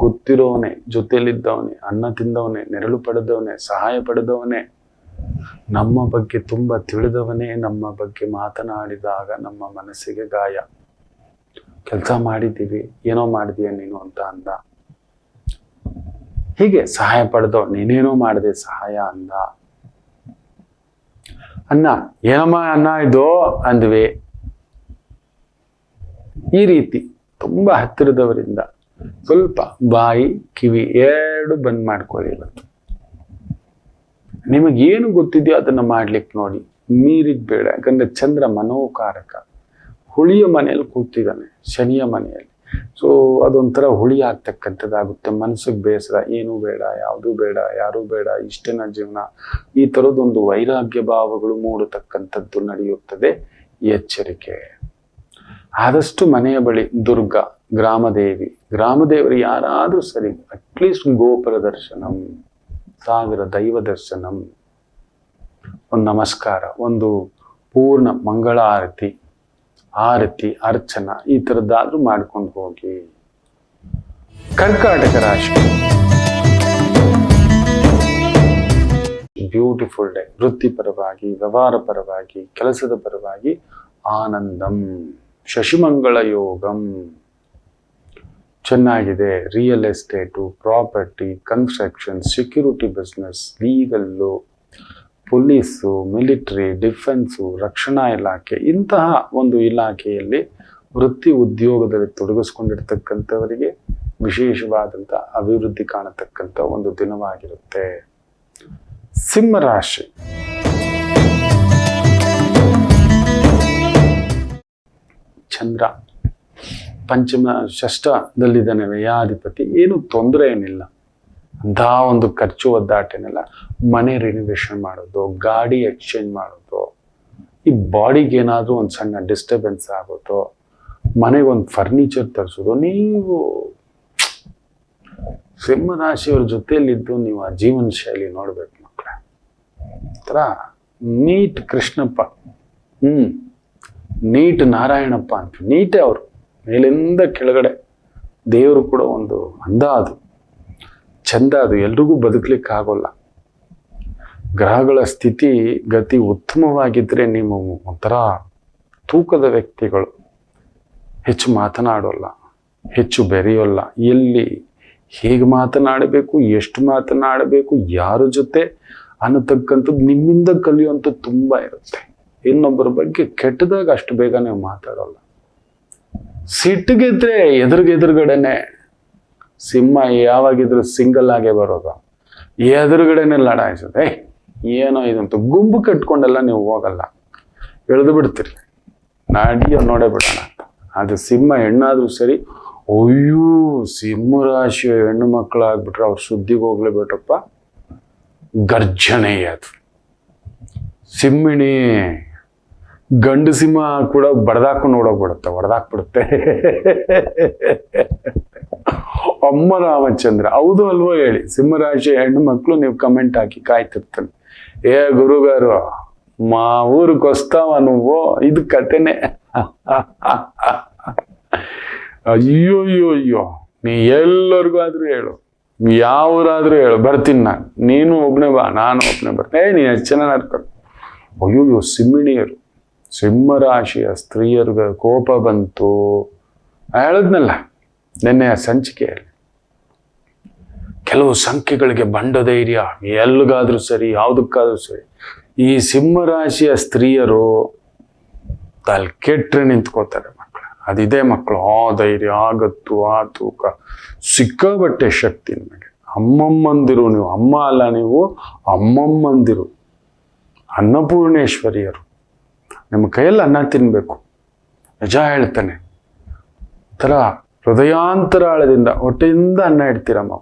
ಗೊತ್ತಿರೋವನೇ, ಜೊತೆಯಲ್ಲಿದ್ದವನೇ, ಅನ್ನ ತಿಂದವನೇ, ನೆರಳು ಪಡೆದವನೇ, ಸಹಾಯ ಪಡೆದವನೇ, ನಮ್ಮ ಬಗ್ಗೆ ತುಂಬ ತಿಳಿದವನೇ ನಮ್ಮ ಬಗ್ಗೆ ಮಾತನಾಡಿದಾಗ ನಮ್ಮ ಮನಸ್ಸಿಗೆ ಗಾಯ. ಕೆಲಸ ಮಾಡಿದ್ದೀವಿ, ಏನೋ ಮಾಡಿದೀಯ ನೀನು ಅಂತ ಅಂದ. ಹೀಗೆ ಸಹಾಯ ಪಡೆದವ, ನೀನೇನೋ ಮಾಡಿದೆ ಸಹಾಯ ಅಂದ. ಅನ್ನ, ಏನಮ್ಮ ಅನ್ನ ಇದು ಅಂದ್ವಿ. ಈ ರೀತಿ ತುಂಬಾ ಹತ್ತಿರದವರಿಂದ ಸ್ವಲ್ಪ ಬಾಯಿ ಕಿವಿ ಎರಡು ಬಂದ್ ಮಾಡ್ಕೊಳ್ಳಿ. ಇವತ್ತು ನಿಮಗೇನು ಗೊತ್ತಿದೆಯೋ ಅದನ್ನ ಮಾಡ್ಲಿಕ್ಕೆ ನೋಡಿ, ಮೀರಿದ್ ಬೇಡ. ಯಾಕಂದ್ರೆ ಚಂದ್ರ ಮನೋಕಾರಕ. ಹುಳಿಯ ಮನೆಯಲ್ಲಿ ಕೂತಿದ್ದಾನೆ, ಶನಿಯ ಮನೆಯಲ್ಲಿ. ಸೊ ಅದೊಂಥರ ಹುಳಿ ಆಗ್ತಕ್ಕಂಥದ್ದಾಗುತ್ತೆ. ಮನಸ್ಸಿಗೆ ಬೇಸರ, ಏನೂ ಬೇಡ, ಯಾವುದೂ ಬೇಡ, ಯಾರೂ ಬೇಡ, ಇಷ್ಟೇನ ಜೀವನ, ಈ ಥರದೊಂದು ವೈರಾಗ್ಯ ಭಾವಗಳು ಮೂಡತಕ್ಕಂಥದ್ದು ನಡೆಯುತ್ತದೆ. ಎಚ್ಚರಿಕೆ. ಆದಷ್ಟು ಮನೆಯ ಬಳಿ ದುರ್ಗಾ, ಗ್ರಾಮದೇವರು ಯಾರಾದ್ರೂ ಸರಿ, ಅಟ್ಲೀಸ್ಟ್ ಗೋಪುರ ದರ್ಶನಂ, ಸಾವಿರ ದೈವ ದರ್ಶನಂ, ಒಂದು ನಮಸ್ಕಾರ, ಒಂದು ಪೂರ್ಣ ಮಂಗಳ ಆರತಿ, ಅರ್ಚನ, ಈ ಥರದ್ದಾದ್ರೂ ಮಾಡ್ಕೊಂಡು ಹೋಗಿ. ಕರ್ಕಾಟಕ ರಾಶಿ. Beautiful day. ವೃತ್ತಿಪರವಾಗಿ, ವ್ಯವಹಾರ ಪರವಾಗಿ, ಕೆಲಸದ ಪರವಾಗಿ ಆನಂದಂ. ಶಶಿಮಂಗಳ ಯೋಗಂ ಚೆನ್ನಾಗಿದೆ. Real estate, property, construction, security business, legal, police, military, defence, ರಕ್ಷಣಾ ಇಲಾಖೆ, ಇಂತಹ ಒಂದು ಇಲಾಖೆಯಲ್ಲಿ ವೃತ್ತಿ ಉದ್ಯೋಗದಲ್ಲಿ ತೊಡಗಿಸ್ಕೊಂಡಿರ್ತಕ್ಕಂಥವರಿಗೆ ವಿಶೇಷವಾದಂಥ ಅಭಿವೃದ್ಧಿ ಕಾಣತಕ್ಕಂಥ ಒಂದು ದಿನವಾಗಿರುತ್ತೆ. ಸಿಂಹರಾಶಿ. ಚಂದ್ರ ಷಷ್ಠದಲ್ಲಿದ್ದಾನೆ, ವ್ಯಯಾಧಿಪತಿ. ಏನು ತೊಂದರೆ ಏನಿಲ್ಲ, ಅಂಥ ಒಂದು ಖರ್ಚು ಒದ್ದಾಟೇನಿಲ್ಲ. ಮನೆ ರಿನೋವೇಷನ್ ಮಾಡೋದು, ಗಾಡಿ ಎಕ್ಸ್ಚೇಂಜ್ ಮಾಡೋದು, ಈ ಬಾಡಿಗೆ ಏನಾದರೂ ಒಂದು ಸಣ್ಣ ಡಿಸ್ಟರ್ಬೆನ್ಸ್ ಆಗೋದು, ಮನೆಗೆ ಒಂದು ಫರ್ನಿಚರ್ ತರಿಸೋದು. ನೀವು ಸಿಂಹರಾಶಿಯವ್ರ ಜೊತೆಯಲ್ಲಿದ್ದು ನೀವು ಆ ಜೀವನ ಶೈಲಿ ನೋಡ್ಬೇಕು ಮಕ್ಕಳೇ. ಥರ ನೀಟ್ ಕೃಷ್ಣಪ್ಪ, ನೀಟ್ ನಾರಾಯಣಪ್ಪ ಅಂತ, ನೀಟೇ ಅವರು ಮೇಲಿಂದ ಕೆಳಗಡೆ. ದೇವರು ಕೂಡ ಒಂದು ಅಂದ, ಅದು ಚಂದ, ಅದು ಎಲ್ರಿಗೂ ಬದುಕಲಿಕ್ಕೆ ಆಗೋಲ್ಲ. ಗ್ರಹಗಳ ಸ್ಥಿತಿ ಗತಿ ಉತ್ತಮವಾಗಿದ್ದರೆ ನೀವು ಒಂಥರ ತೂಕದ ವ್ಯಕ್ತಿಗಳು. ಹೆಚ್ಚು ಮಾತನಾಡೋಲ್ಲ, ಹೆಚ್ಚು ಬೆರೆಯೋಲ್ಲ. ಎಲ್ಲಿ ಹೇಗೆ ಮಾತನಾಡಬೇಕು, ಎಷ್ಟು ಮಾತನಾಡಬೇಕು, ಯಾರ ಜೊತೆ ಅನ್ನತಕ್ಕಂಥದ್ದು ನಿಮ್ಮಿಂದ ಕಲಿಯುವಂಥದ್ದು ತುಂಬ ಇರುತ್ತೆ. ಇನ್ನೊಬ್ಬರ ಬಗ್ಗೆ ಕೆಟ್ಟದಾಗ ಅಷ್ಟು ಬೇಗ ನೀವು ಮಾತಾಡೋಲ್ಲ. ಸಿಟ್ಟಿಗಿದ್ರೆ ಎದುರುಗಡೆನೆ. ಸಿಂಹ ಯಾವಾಗಿದ್ರು ಸಿಂಗಲ್ ಆಗೇ ಬರೋದು, ಎದುರುಗಡೆನೆ ಲಡಾಯಿಸೋದು. ಏನೋ ಇದಂತ ಗುಂಪು ಕಟ್ಕೊಂಡೆಲ್ಲ ನೀವು ಹೋಗಲ್ಲ, ಎಳೆದು ಬಿಡ್ತೀರಿ, ನಾಡಿಯೋ ನೋಡೇ ಬಿಡೋಣ ಅಂತ. ಅದು ಸಿಂಹ ಹೆಣ್ಣಾದ್ರೂ ಸರಿ, ಅಯ್ಯೋ ಸಿಂಹ ರಾಶಿಯ ಹೆಣ್ಣು ಮಕ್ಕಳಾಗ್ಬಿಟ್ರೆ ಅವ್ರ ಸುದ್ದಿಗೆ ಹೋಗ್ಲೇಬೇಕಪ್ಪ, ಗರ್ಜನೆ ಅದು. ಸಿಂಹಿಣಿ ಗಂಡು ಸಿಂಹ ಕೂಡ ಬಡದಾಕೊಂಡು ನೋಡೋಗ್ಬಿಡುತ್ತೆ, ಹೊಡೆದಾಕ್ಬಿಡುತ್ತೆ. ಅಮ್ಮ ರಾಮಚಂದ್ರ, ಹೌದು ಅಲ್ವೋ ಹೇಳಿ? ಸಿಂಹರಾಶಿ ಹೆಣ್ಣು ಮಕ್ಕಳು ನೀವು ಕಮೆಂಟ್ ಹಾಕಿ ಕಾಯ್ತಿರ್ತಾನೆ. ಏ ಗುರುಗಾರು, ಊರಿಗೆ ಹೊಸ್ತಾವ నువ్వు, ಇದು ಕತೆನೆ. ಅಯ್ಯೋ ಅಯ್ಯೋ ಅಯ್ಯೋ, ನೀ ಎಲ್ಲರಿಗೂ ಆದ್ರೂ ಹೇಳು, ಯಾವ್ರಾದ್ರೂ ಹೇಳು, ಬರ್ತೀನಿ ನಾನು. ನೀನು ಒಬ್ನೇ ಬಾ, ನಾನು ಒಬ್ನೇ ಬರ್ತೇನೆ. ನೀನು ಎಷ್ಟು ಜನ ನಡ್ಕೊಂಡು. ಅಯ್ಯೋ ಸಿಂಹಿಣಿಯರು, ಸಿಂಹರಾಶಿಯ ಸ್ತ್ರೀಯರ್ಗ ಕೋಪ ಬಂತು. ಹೇಳಿದ್ನಲ್ಲ ನಿನ್ನೆ ಸಂಚಿಕೆಯಲ್ಲಿ, ಕೆಲವು ಸಂಖ್ಯೆಗಳಿಗೆ ಬಂಡ ಧೈರ್ಯ, ಎಲ್ಲಿಗಾದ್ರೂ ಸರಿ, ಯಾವುದಕ್ಕಾದ್ರೂ ಸರಿ. ಈ ಸಿಂಹರಾಶಿಯ ಸ್ತ್ರೀಯರು ತಲೆ ಕೆಟ್ಟರೆ ನಿಂತ್ಕೋತಾರೆ ಮಕ್ಕಳು. ಅದಿದೆ ಮಕ್ಕಳು, ಆ ಧೈರ್ಯ, ಆ ಗತ್ತು, ಆ ತೂಕ, ಸಿಕ್ಕಾಬಟ್ಟೆ ಶಕ್ತಿ ನಿಮಗೆ. ಅಮ್ಮಮ್ಮಂದಿರು ನೀವು, ಅಮ್ಮ ಅಲ್ಲ ನೀವು, ಅಮ್ಮಮ್ಮಂದಿರು, ಅನ್ನಪೂರ್ಣೇಶ್ವರಿಯರು. ನಿಮ್ಮ ಕೈಯಲ್ಲಿ ಅನ್ನ ತಿನ್ಬೇಕು. ನಿಜ ಹೇಳ್ತಾನೆ, ಥರ ಹೃದಯಾಂತರಾಳದಿಂದ ಹೊಟ್ಟೆಯಿಂದ ಅನ್ನ ಇಡ್ತೀರಮ್ಮ.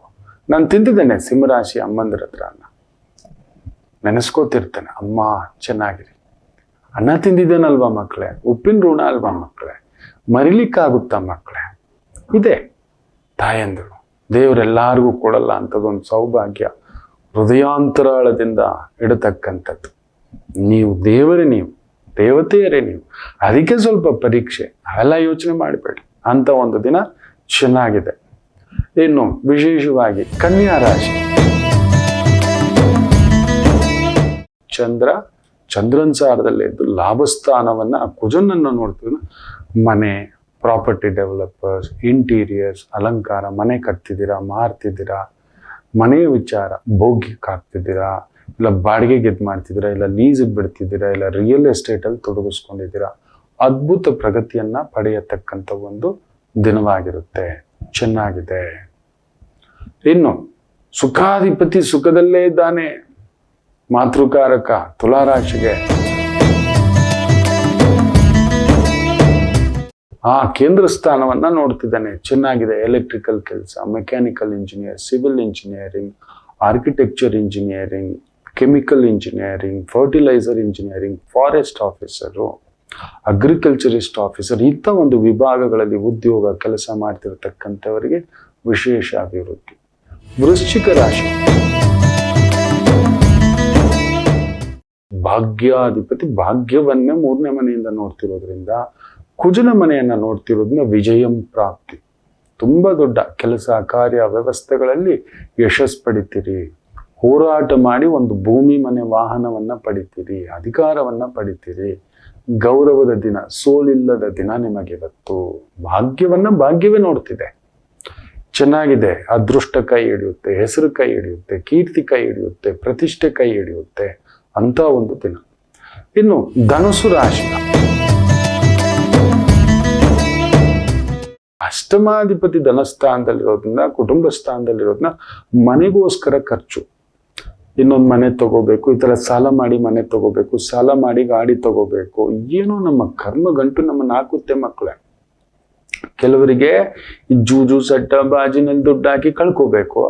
ನಾನು ತಿಂತಿದ್ದೇನೆ ಸಿಂಹರಾಶಿ ಅಮ್ಮಂದಿರ ಹತ್ರ ಅನ್ನ, ನೆನೆಸ್ಕೋತಿರ್ತೇನೆ. ಅಮ್ಮ ಚೆನ್ನಾಗಿರಿ, ಅನ್ನ ತಿಂದಿದ್ದೇನಲ್ವಾ ಮಕ್ಕಳೇ, ಉಪ್ಪಿನ ಋಣ ಅಲ್ವಾ ಮಕ್ಕಳೇ, ಮರಿಲಿಕ್ಕಾಗುತ್ತಾ ಮಕ್ಕಳೇ? ಇದೆ ತಾಯಂದಿರು, ದೇವರೆಲ್ಲರಿಗೂ ಕೊಡಲ್ಲ ಅಂಥದ್ದೊಂದು ಸೌಭಾಗ್ಯ ಹೃದಯಾಂತರಾಳದಿಂದ ಇಡತಕ್ಕಂಥದ್ದು. ನೀವು ದೇವರೇ, ನೀವು ದೇವತೆಯರೇ ನೀವು. ಅದಕ್ಕೆ ಸ್ವಲ್ಪ ಪರೀಕ್ಷೆ, ಅವೆಲ್ಲ ಯೋಚನೆ ಮಾಡಬೇಡಿ. ಅಂತ ಒಂದು ದಿನ ಚೆನ್ನಾಗಿದೆ. ಇನ್ನು ವಿಶೇಷವಾಗಿ ಕನ್ಯಾ ರಾಶಿ, ಚಂದ್ರನ್ ಸಾರದಲ್ಲಿ ಇದ್ದು ಲಾಭಸ್ಥಾನವನ್ನ ಕುಜನನ್ನು ನೋಡ್ತೀವಿ. ಮನೆ, ಪ್ರಾಪರ್ಟಿ ಡೆವಲಪರ್ಸ್, ಇಂಟೀರಿಯರ್ಸ್, ಅಲಂಕಾರ, ಮನೆ ಕಟ್ತಿದ್ದೀರಾ, ಮಾರ್ತಿದ್ದೀರಾ, ಮನೆಯ ವಿಚಾರ, ಭೋಗ್ಯಕ್ಕೆ ಹಾಕ್ತಿದ್ದೀರಾ, ಇಲ್ಲ ಬಾಡಿಗೆಗೆ ಮಾಡ್ತಿದ್ದೀರಾ, ಇಲ್ಲ ಲೀಸಿಗೆ ಬಿಡ್ತಿದ್ದೀರಾ, ಇಲ್ಲ ರಿಯಲ್ ಎಸ್ಟೇಟಲ್ಲಿ ತೊಡಗಿಸ್ಕೊಂಡಿದ್ದೀರಾ, ಅದ್ಭುತ ಪ್ರಗತಿಯನ್ನ ಪಡೆಯತಕ್ಕಂಥ ಒಂದು ದಿನವಾಗಿರುತ್ತೆ. ಚೆನ್ನಾಗಿದೆ. ಇನ್ನು ಸುಖಾಧಿಪತಿ ಸುಖದಲ್ಲೇ ಇದ್ದಾನೆ, ಮಾತೃಕಾರಕ ತುಲಾರಾಶಿಗೆ. ಆ ಕೇಂದ್ರ ಸ್ಥಾನವನ್ನ ನೋಡ್ತಿದ್ದಾನೆ. ಚೆನ್ನಾಗಿದೆ. ಎಲೆಕ್ಟ್ರಿಕಲ್ ಕೆಲಸ, mechanical engineer, civil engineering, architecture engineering, chemical engineering, fertiliser engineering, forest officer, agriculturist officer, ಇಂಥ ಒಂದು ವಿಭಾಗಗಳಲ್ಲಿ ಉದ್ಯೋಗ ಕೆಲಸ ಮಾಡ್ತಿರ್ತಕ್ಕಂಥವರಿಗೆ ವಿಶೇಷ ಅಭಿವೃದ್ಧಿ. ವೃಶ್ಚಿಕ ರಾಶಿ, ಭಾಗ್ಯಾಧಿಪತಿ ಭಾಗ್ಯವನ್ನೇ 3ನೇ ಮನೆಯಿಂದ ನೋಡ್ತಿರೋದ್ರಿಂದ, ಕುಜನ ಮನೆಯನ್ನ ನೋಡ್ತಿರೋದ್ರಿಂದ ವಿಜಯಂ ಪ್ರಾಪ್ತಿ. ತುಂಬಾ ದೊಡ್ಡ ಕೆಲಸ ಕಾರ್ಯ ವ್ಯವಸ್ಥೆಗಳಲ್ಲಿ ಯಶಸ್ಸು ಪಡಿತೀರಿ. ಹೋರಾಟ ಮಾಡಿ ಒಂದು ಭೂಮಿ ಮನೆ ವಾಹನವನ್ನ ಪಡಿತೀರಿ, ಅಧಿಕಾರವನ್ನ ಪಡಿತೀರಿ. ಗೌರವದ ದಿನ, ಸೋಲಿಲ್ಲದ ದಿನ ನಿಮಗಿವತ್ತು. ಭಾಗ್ಯವೇ ನೋಡ್ತಿದೆ. ಚೆನ್ನಾಗಿದೆ. ಅದೃಷ್ಟ ಕೈ ಹಿಡಿಯುತ್ತೆ, ಹೆಸರು ಕೈ ಹಿಡಿಯುತ್ತೆ, ಕೀರ್ತಿ ಕೈ ಹಿಡಿಯುತ್ತೆ, ಪ್ರತಿಷ್ಠೆ ಕೈ ಹಿಡಿಯುತ್ತೆ ಅಂತ ಒಂದು ದಿನ. ಇನ್ನು ಧನುಸು ರಾಶಿ, ಅಷ್ಟಮಾಧಿಪತಿ ಧನಸ್ಥಾನದಲ್ಲಿರೋದ್ರಿಂದ, ಕುಟುಂಬ ಸ್ಥಾನದಲ್ಲಿರೋದ್ರಿಂದ ಮನೆಗೋಸ್ಕರ ಖರ್ಚು. ಇನ್ನೊಂದು ಮನೆ ತಗೋಬೇಕು, ಈ ತರ ಸಾಲ ಮಾಡಿ ಮನೆ ತಗೋಬೇಕು, ಸಾಲ ಮಾಡಿ ಗಾಡಿ ತಗೋಬೇಕು. ಏನೋ ನಮ್ಮ ಕರ್ಮ ಗಂಟು ನಮ್ಮನ್ನ ಹಾಕುತ್ತೆ ಮಕ್ಕಳೇ. ಕೆಲವರಿಗೆ ಈ ಜೂಜು ಸಟ್ಟ ಬಾಜಿನಲ್ಲಿ ದುಡ್ಡು ಹಾಕಿ ಕಳ್ಕೋಬೇಕು,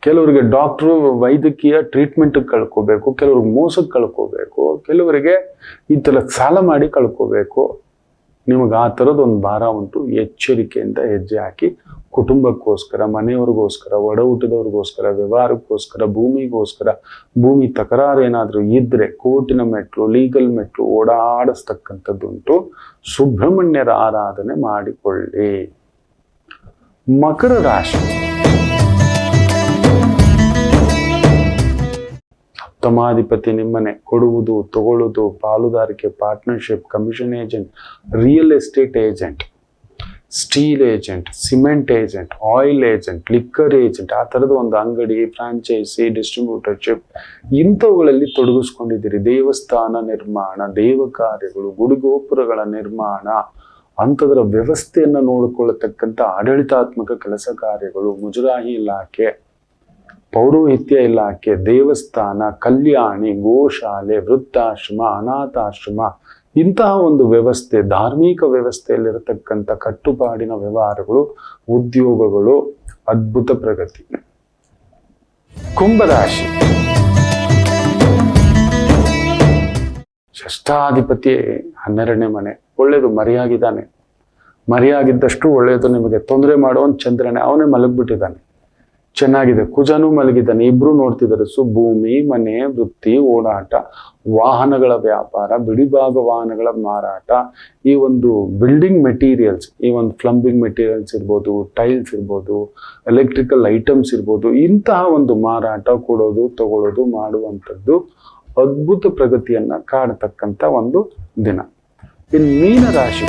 ಕೆಲವರಿಗೆ ಡಾಕ್ಟ್ರು ವೈದ್ಯಕೀಯ ಟ್ರೀಟ್ಮೆಂಟ್ ಕಳ್ಕೋಬೇಕು, ಕೆಲವ್ರಿಗೆ ಮೋಸಕ್ಕೆ ಕಳ್ಕೋಬೇಕು, ಕೆಲವರಿಗೆ ಈ ತರ ಸಾಲ ಮಾಡಿ ಕಳ್ಕೋಬೇಕು. ನಿಮಗೆ ಆ ಥರದೊಂದು ಭಾರ ಉಂಟು. ಎಚ್ಚರಿಕೆಯಿಂದ ಹೆಜ್ಜೆ ಹಾಕಿ, ಕುಟುಂಬಕ್ಕೋಸ್ಕರ, ಮನೆಯವ್ರಿಗೋಸ್ಕರ, ಒಡ ಊಟದವ್ರಿಗೋಸ್ಕರ, ವ್ಯವಹಾರಕ್ಕೋಸ್ಕರ, ಭೂಮಿಗೋಸ್ಕರ, ಭೂಮಿ ತಕರಾರು ಏನಾದರೂ ಇದ್ರೆ ಕೋರ್ಟಿನ ಮೆಟ್ಲು, ಲೀಗಲ್ ಮೆಟ್ಲು ಓಡಾಡಿಸ್ತಕ್ಕಂಥದ್ದುಂಟು. ಸುಬ್ರಹ್ಮಣ್ಯರ ಆರಾಧನೆ ಮಾಡಿಕೊಳ್ಳಿ. ಮಕರ ರಾಶಿ, ಸಪ್ತಮಾಧಿಪತಿ ನಿಮ್ಮನೆ. ಕೊಡುವುದು, ತಗೊಳ್ಳುವುದು, ಪಾಲುದಾರಿಕೆ, partnership, commission agent, real estate agent, steel agent, cement agent, oil agent, liquor agent, ಆ ಥರದ ಒಂದು ಅಂಗಡಿ, ಫ್ರಾಂಚೈಸಿ, ಡಿಸ್ಟ್ರಿಬ್ಯೂಟರ್ಶಿಪ್, ಇಂಥವುಗಳಲ್ಲಿ ತೊಡಗಿಸ್ಕೊಂಡಿದ್ದೀರಿ. ದೇವಸ್ಥಾನ ನಿರ್ಮಾಣ, ದೇವ ಕಾರ್ಯಗಳು, ಗುಡಿಗೋಪುರಗಳ ನಿರ್ಮಾಣ, ಅಂಥದ್ರ ವ್ಯವಸ್ಥೆಯನ್ನು ನೋಡಿಕೊಳ್ಳತಕ್ಕಂಥ ಆಡಳಿತಾತ್ಮಕ ಕೆಲಸ ಕಾರ್ಯಗಳು, ಮುಜರಾಯಿ ಇಲಾಖೆ, ಪೌರೋಹಿತ್ಯ ಇಲಾಖೆ, ದೇವಸ್ಥಾನ, ಕಲ್ಯಾಣಿ, ಗೋಶಾಲೆ, ವೃದ್ಧಾಶ್ರಮ, ಅನಾಥಾಶ್ರಮ, ಇಂತಹ ಒಂದು ವ್ಯವಸ್ಥೆ, ಧಾರ್ಮಿಕ ವ್ಯವಸ್ಥೆಯಲ್ಲಿರತಕ್ಕಂಥ ಕಟ್ಟುಪಾಡಿನ ವ್ಯವಹಾರಗಳು, ಉದ್ಯೋಗಗಳು, ಅದ್ಭುತ ಪ್ರಗತಿ. ಕುಂಭರಾಶಿ, ಷಷ್ಠಾಧಿಪತಿ 12ನೇ ಮನೆ, ಒಳ್ಳೇದು. ಮರೆಯಾಗಿದ್ದಾನೆ, ಮರೆಯಾಗಿದ್ದಷ್ಟು ಒಳ್ಳೆಯದು. ನಿಮಗೆ ತೊಂದರೆ ಮಾಡುವನ್ ಚಂದ್ರನೇ, ಅವನೇ ಮಲಗ್ಬಿಟ್ಟಿದ್ದಾನೆ, ಚೆನ್ನಾಗಿದೆ. ಕುಜನೂ ಮಲಗಿದ್ದಾನೆ, ಇಬ್ರು ನೋಡ್ತಿದ್ದಾರೆ. ಭೂಮಿ, ಮನೆ, ವೃತ್ತಿ, ಓಡಾಟ, ವಾಹನಗಳ ವ್ಯಾಪಾರ, ಬಿಡಿಭಾಗ ವಾಹನಗಳ ಮಾರಾಟ, ಈ ಒಂದು ಬಿಲ್ಡಿಂಗ್ ಮೆಟೀರಿಯಲ್ಸ್, ಈ ಒಂದು ಪ್ಲಂಬಿಂಗ್ ಮೆಟೀರಿಯಲ್ಸ್ ಇರ್ಬೋದು, ಟೈಲ್ಸ್ ಇರ್ಬೋದು, ಎಲೆಕ್ಟ್ರಿಕಲ್ ಐಟಮ್ಸ್ ಇರ್ಬೋದು, ಇಂತಹ ಒಂದು ಮಾರಾಟ, ಕೊಡೋದು ತಗೊಳ್ಳೋದು ಮಾಡುವಂಥದ್ದು ಅದ್ಭುತ ಪ್ರಗತಿಯನ್ನ ಕಾಣತಕ್ಕಂಥ ಒಂದು ದಿನ. ಇನ್ನು ಮೀನ ರಾಶಿ,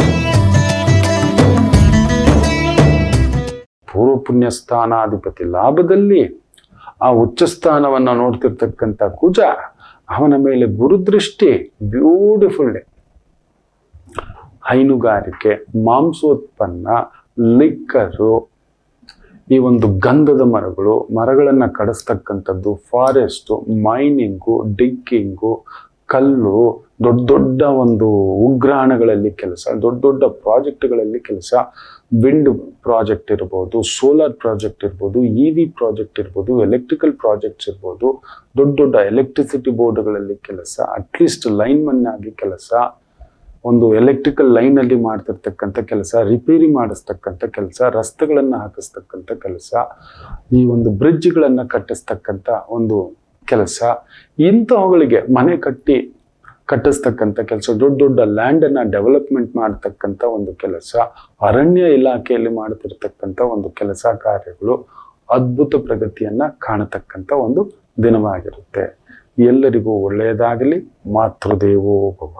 ಪೂರ್ವ ಪುಣ್ಯ ಸ್ಥಾನಾಧಿಪತಿ ಲಾಭದಲ್ಲಿ ಆ ಉಚ್ಚ ಸ್ಥಾನವನ್ನ ನೋಡ್ತಿರ್ತಕ್ಕಂಥ ಕುಜ, ಅವನ ಮೇಲೆ ಗುರುದೃಷ್ಟಿ. Beautiful day. ಹೈನುಗಾರಿಕೆ, ಮಾಂಸೋತ್ಪನ್ನ, ಲಿಕ್ಕರು, ಈ ಒಂದು ಗಂಧದ ಮರಗಳು, ಮರಗಳನ್ನ ಕಡಿಸ್ತಕ್ಕಂಥದ್ದು, ಫಾರೆಸ್ಟು, ಮೈನಿಂಗು, ಡಿಗ್ಗಿಂಗು, ಕಲ್ಲು, ದೊಡ್ಡ ದೊಡ್ಡ ಒಂದು ಉಗ್ರಾಣಗಳಲ್ಲಿ ಕೆಲಸ, ದೊಡ್ಡ ದೊಡ್ಡ ಪ್ರಾಜೆಕ್ಟ್ಗಳಲ್ಲಿ ಕೆಲಸ, ವಿಂಡ್ ಪ್ರಾಜೆಕ್ಟ್ ಇರ್ಬೋದು, ಸೋಲಾರ್ ಪ್ರಾಜೆಕ್ಟ್ ಇರ್ಬೋದು, EV ಪ್ರಾಜೆಕ್ಟ್ ಇರ್ಬೋದು, ಎಲೆಕ್ಟ್ರಿಕಲ್ ಪ್ರಾಜೆಕ್ಟ್ಸ್ ಇರ್ಬೋದು, ದೊಡ್ಡ ದೊಡ್ಡ ಎಲೆಕ್ಟ್ರಿಸಿಟಿ ಬೋರ್ಡ್ಗಳಲ್ಲಿ ಕೆಲಸ, ಅಟ್ಲೀಸ್ಟ್ ಲೈನ್ಮನ್ ಆಗಿ ಕೆಲಸ, ಒಂದು ಎಲೆಕ್ಟ್ರಿಕಲ್ ಲೈನ್ ಅಲ್ಲಿ ಮಾಡ್ತಿರ್ತಕ್ಕಂಥ ಕೆಲಸ, ರಿಪೇರಿ ಮಾಡಿಸ್ತಕ್ಕಂಥ ಕೆಲಸ, ರಸ್ತೆಗಳನ್ನ ಹಾಕಿಸ್ತಕ್ಕಂಥ ಕೆಲಸ, ಈ ಒಂದು ಬ್ರಿಡ್ಜ್ಗಳನ್ನ ಕಟ್ಟಿಸ್ತಕ್ಕಂಥ ಒಂದು ಕೆಲಸ, ಇಂಥವುಗಳಿಗೆ ಮನೆ ಕಟ್ಟಿಸ್ತಕ್ಕಂಥ ಕೆಲಸ, ದೊಡ್ಡ ದೊಡ್ಡ ಲ್ಯಾಂಡ್ ಅನ್ನ ಡೆವಲಪ್ಮೆಂಟ್ ಮಾಡತಕ್ಕಂಥ ಒಂದು ಕೆಲಸ, ಅರಣ್ಯ ಇಲಾಖೆಯಲ್ಲಿ ಮಾಡ್ತಿರ್ತಕ್ಕಂಥ ಒಂದು ಕೆಲಸ ಕಾರ್ಯಗಳು ಅದ್ಭುತ ಪ್ರಗತಿಯನ್ನ ಕಾಣತಕ್ಕಂಥ ಒಂದು ದಿನವಾಗಿರುತ್ತೆ. ಎಲ್ಲರಿಗೂ ಒಳ್ಳೆಯದಾಗಲಿ. ಮಾತೃದೇವೋ ಭವ.